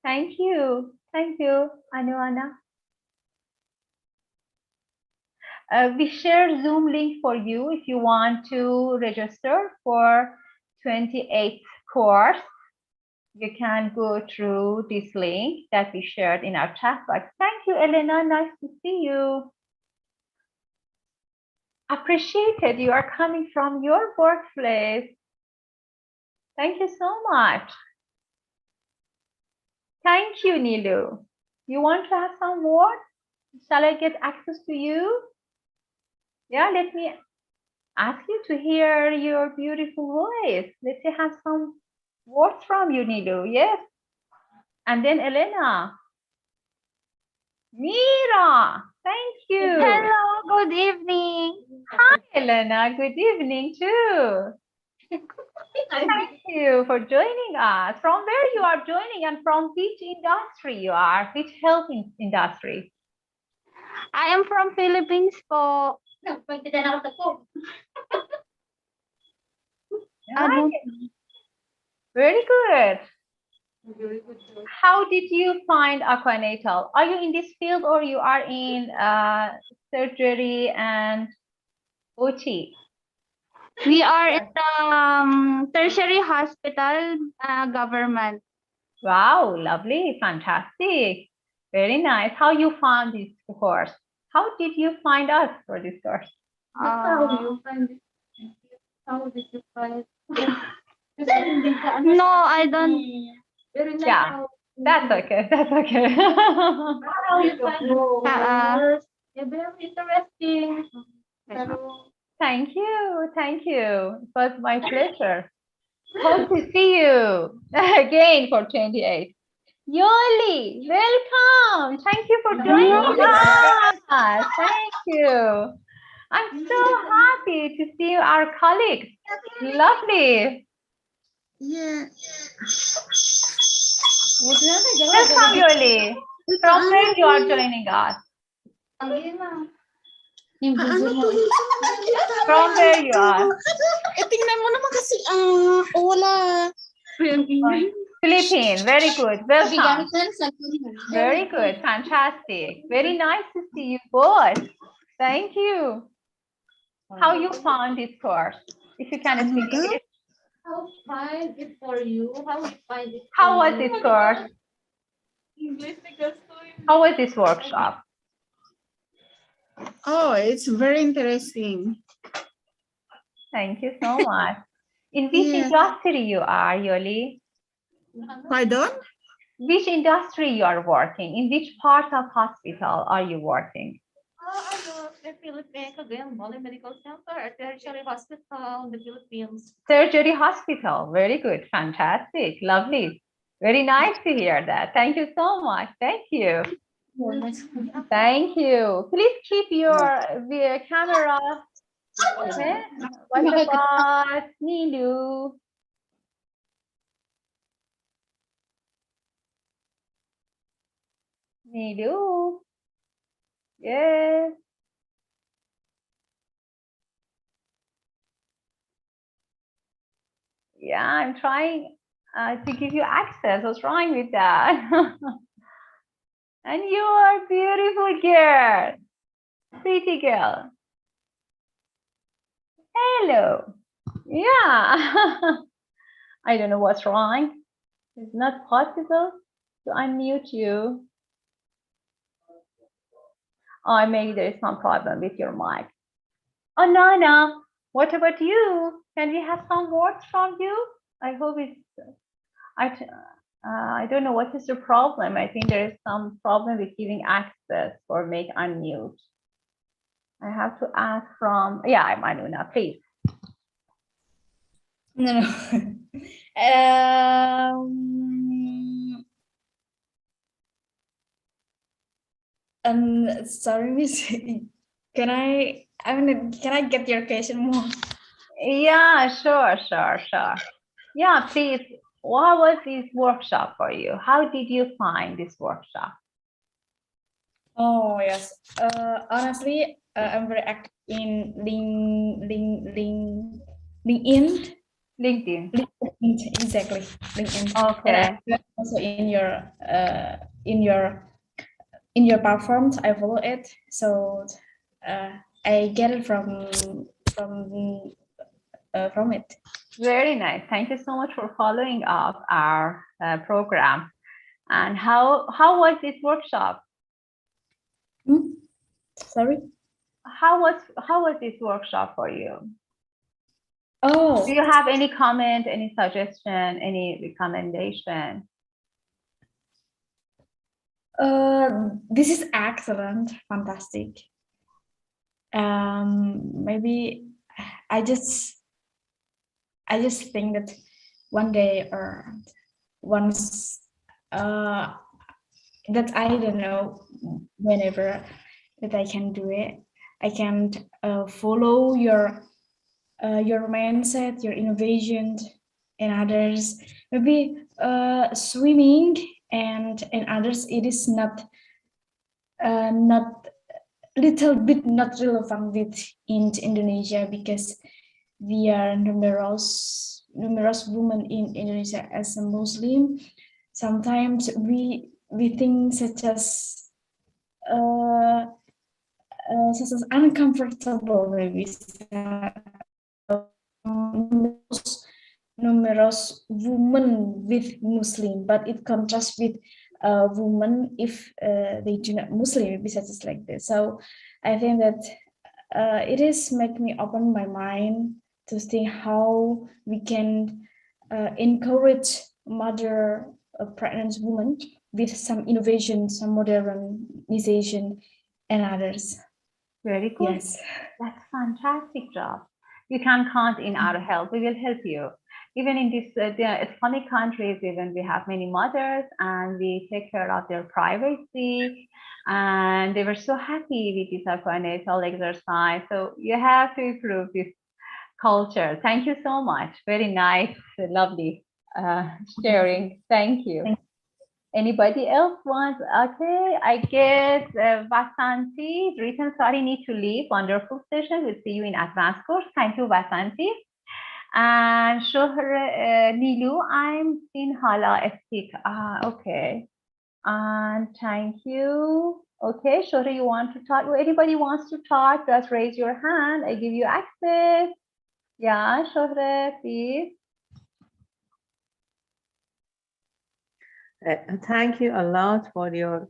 Thank you. Thank you, Anna. We share Zoom link for you if you want to register for 28th course. You can go through this link that we shared in our chat box. Thank you, Elena. Nice to see you. Appreciated you are coming from your workplace. Thank you so much. Thank you, Nilu. You want to have some more? Shall I get access to you? Yeah, let me ask you to hear your beautiful voice. Let's have some words from you, Nilu. Yes. And then Elena. Mira, thank you. Hello, good evening. Hi, Elena. Good evening, too. Thank you for joining us. From where you are joining and from which industry you are? Which health industry? I am from Philippines po. Nice. Very good. How did you find Aquanatal? Are you in this field or you are in surgery and OT? We are in the tertiary hospital government. Wow, lovely, fantastic. Very nice. How you found this course? How did you find us for this course? How do you find it? How did you find it? No, I don't. Yeah, that's okay. That's okay. How you find it? Very interesting. Thank you. Thank you. It was my pleasure. Hope to see you again for 28. Yoli, welcome. Thank you for joining us. Thank you. I'm so happy to see our colleagues. Lovely. Yeah. Welcome, Yoli. From where you are joining us? From where you are? Tingnan mo naman kasi, wala. Philippines. Very good. Welcome. Very good. Fantastic. Very nice to see you both. Thank you. How you found this course? If you can speak English. How find it for you? How we find it? How was this course? How was this workshop? Oh, it's very interesting. Thank you so much. In which industry you are, Yoli? Pardon? Which industry you are working? In which part of hospital are you working? The Philippines, again, Medical Center, a tertiary hospital in the Philippines. Surgery hospital. Very good. Fantastic. Lovely. Very nice to hear that. Thank you so much. Thank you. Thank you. Please keep your camera. Okay. What about Nilu? Nilu. Yes. Yeah, I'm trying to give you access. What's wrong with that? And you are a beautiful girl. Pretty girl. Hello. Yeah. I don't know what's wrong. It's not possible to unmute you. Oh, maybe there is some problem with your mic. Oh, Nana, what about you? Can we have some words from you? I hope it's, I don't know what is the problem. I think there is some problem with giving access or make unmute. I have to ask from, yeah, I'm Anuna, please. No. Sorry, Miss. Can I get your question more? Yeah, sure. Yeah, please. What was this workshop for you? How did you find this workshop? Oh yes. Honestly, I'm very active in LinkedIn. Exactly. LinkedIn. Okay. And also in your platforms, I follow it. So I get it from it. Very nice. Thank you so much for following up our program. And how was this workshop? Sorry. How was this workshop for you? Oh. Do you have any comment, any suggestion, any recommendation? This is excellent, fantastic. Maybe I just think that one day or once that I don't know whenever that I can do it. I can follow your mindset, your innovation, and others. Maybe swimming and others. It is not little bit not relevant with in Indonesia because we are numerous women in Indonesia as a Muslim. Sometimes we think such as uncomfortable maybe numerous women with Muslim, but it contrasts with women if they do not Muslim, maybe such as like this. So I think that it is make me open my mind to think how we can encourage mother pregnant women with some innovation, some modernization, and others. Very good. Yes. That's fantastic job. You can count in our help. We will help you. Even in these Islamic countries, even we have many mothers and we take care of their privacy. And they were so happy with this aquanatal exercise. So you have to improve this culture. Thank you so much. Very nice, lovely sharing. Thank you. Anybody else wants? Okay, I guess Vasanti, written, sorry, need to leave. Wonderful session. We'll see you in advanced course. Thank you, Vasanti. And Shohra Nilu, I'm in Hala speak. Okay. And thank you. Okay, Shohra, you want to talk? Anybody wants to talk? Just raise your hand. I give you access. Yeah, Shohra, please. Thank you a lot for your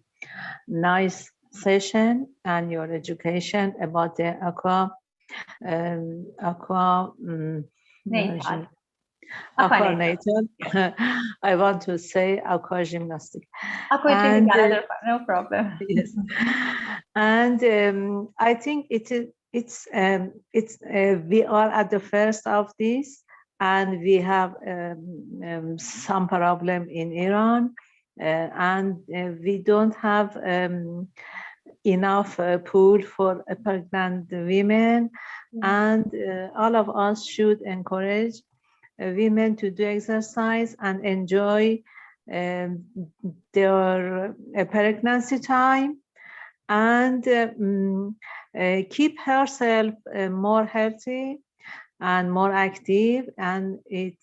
nice session and your education about the aquanatal. I want to say aqua gymnastic. And, no problem. Yes, and I think it's we are at the first of this. And we have some problem in Iran, and we don't have enough pool for pregnant women. And all of us should encourage women to do exercise and enjoy their pregnancy time and keep herself more healthy and more active, and it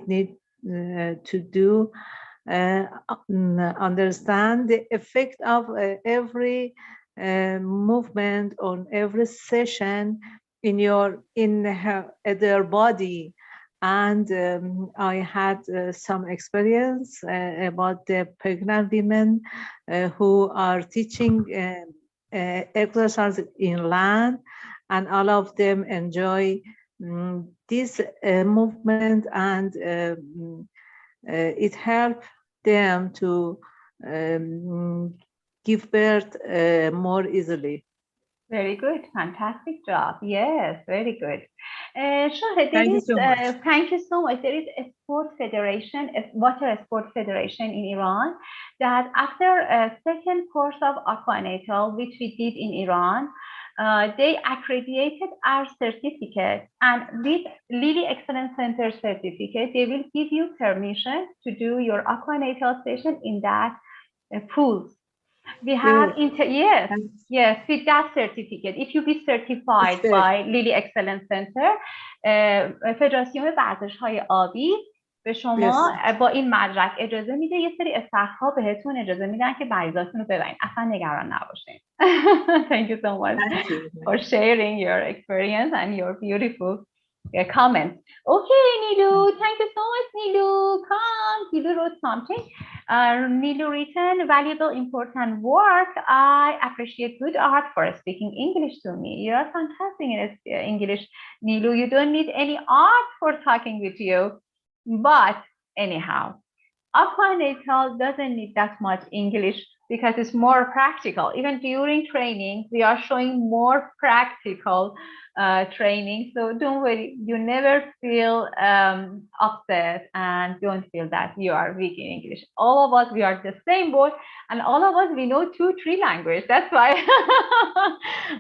needs to do understand the effect of every movement on every session in their body. And I had some experience about the pregnant women who are teaching exercise in land, and all of them enjoy this movement, and it helped them to give birth more easily. Very good, fantastic job. Yes, very good. Shohra, thank you so much. Thank you so much. There is a sport federation, a water sport federation in Iran, that after a second course of Aquanatal, which we did in Iran, they accredited our certificate, and with Lily Excellence Center certificate, they will give you permission to do your Aquanatal session in that pool. We have yes, with that certificate, if you be certified by Lily Excellence Center, فدراسیون ورزش‌های آبی به شما با این مدرک اجازه میده یه سری استخرها بهتون اجازه میدن که مریضاتون رو ببرین. اصلا نگران نباشین. Thank you so much for sharing your experience and your beautiful comments. Okay, Nilu, thank you so much, Nilu. Come, Nilu wrote something. Nilu written valuable, important work. I appreciate good art for speaking English to me. You are fantastic in English, Nilu. You don't need any art for talking with you. But anyhow, Aquanatal doesn't need that much English because it's more practical. Even during training, we are showing more practical training. So don't worry, you never feel upset and don't feel that you are weak in English. All of us, we are the same boat, and all of us, we know 2-3 languages. That's why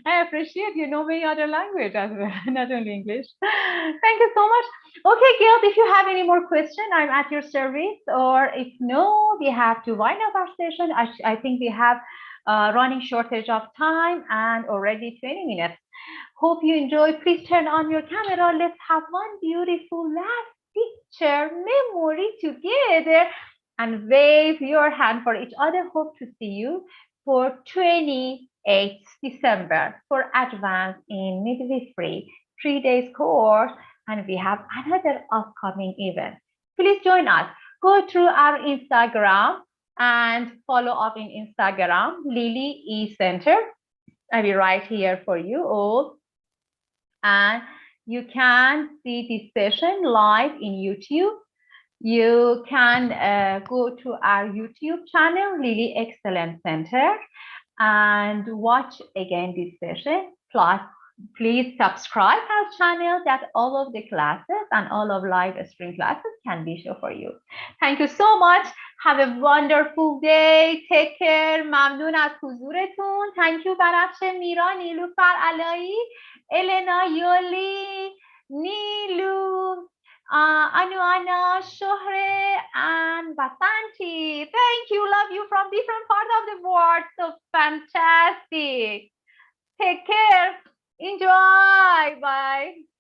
I appreciate you know many other language as well, not only English. Thank you so much. Okay, Gail, if you have any more questions, I'm at your service. Or if no, we have to wind up our session. I think we have running shortage of time and already 20 minutes. Hope you enjoy. Please turn on your camera. Let's have one beautiful last picture memory together and wave your hand for each other. Hope to see you for 28th December for advanced in midwifery 3 days course, and we have another upcoming event. Please join us. Go through our Instagram and follow up in Instagram, Lily E Center. I will write here for you all. And you can see this session live in YouTube. You can go to our YouTube channel, Lily Excellence Center, and watch again this session. Plus, please subscribe our channel that all of the classes and all of live stream classes can be shown for you. Thank you so much. Have a wonderful day. Take care. ممنون از حضورتون. Thank you بنفشه، میرا، نیلوفر، علایی، النا، یولی، نیلو, Anu Anna, Shohre, and Basanti. Thank you. Love you from different parts of the world. So fantastic. Take care. Enjoy. Bye.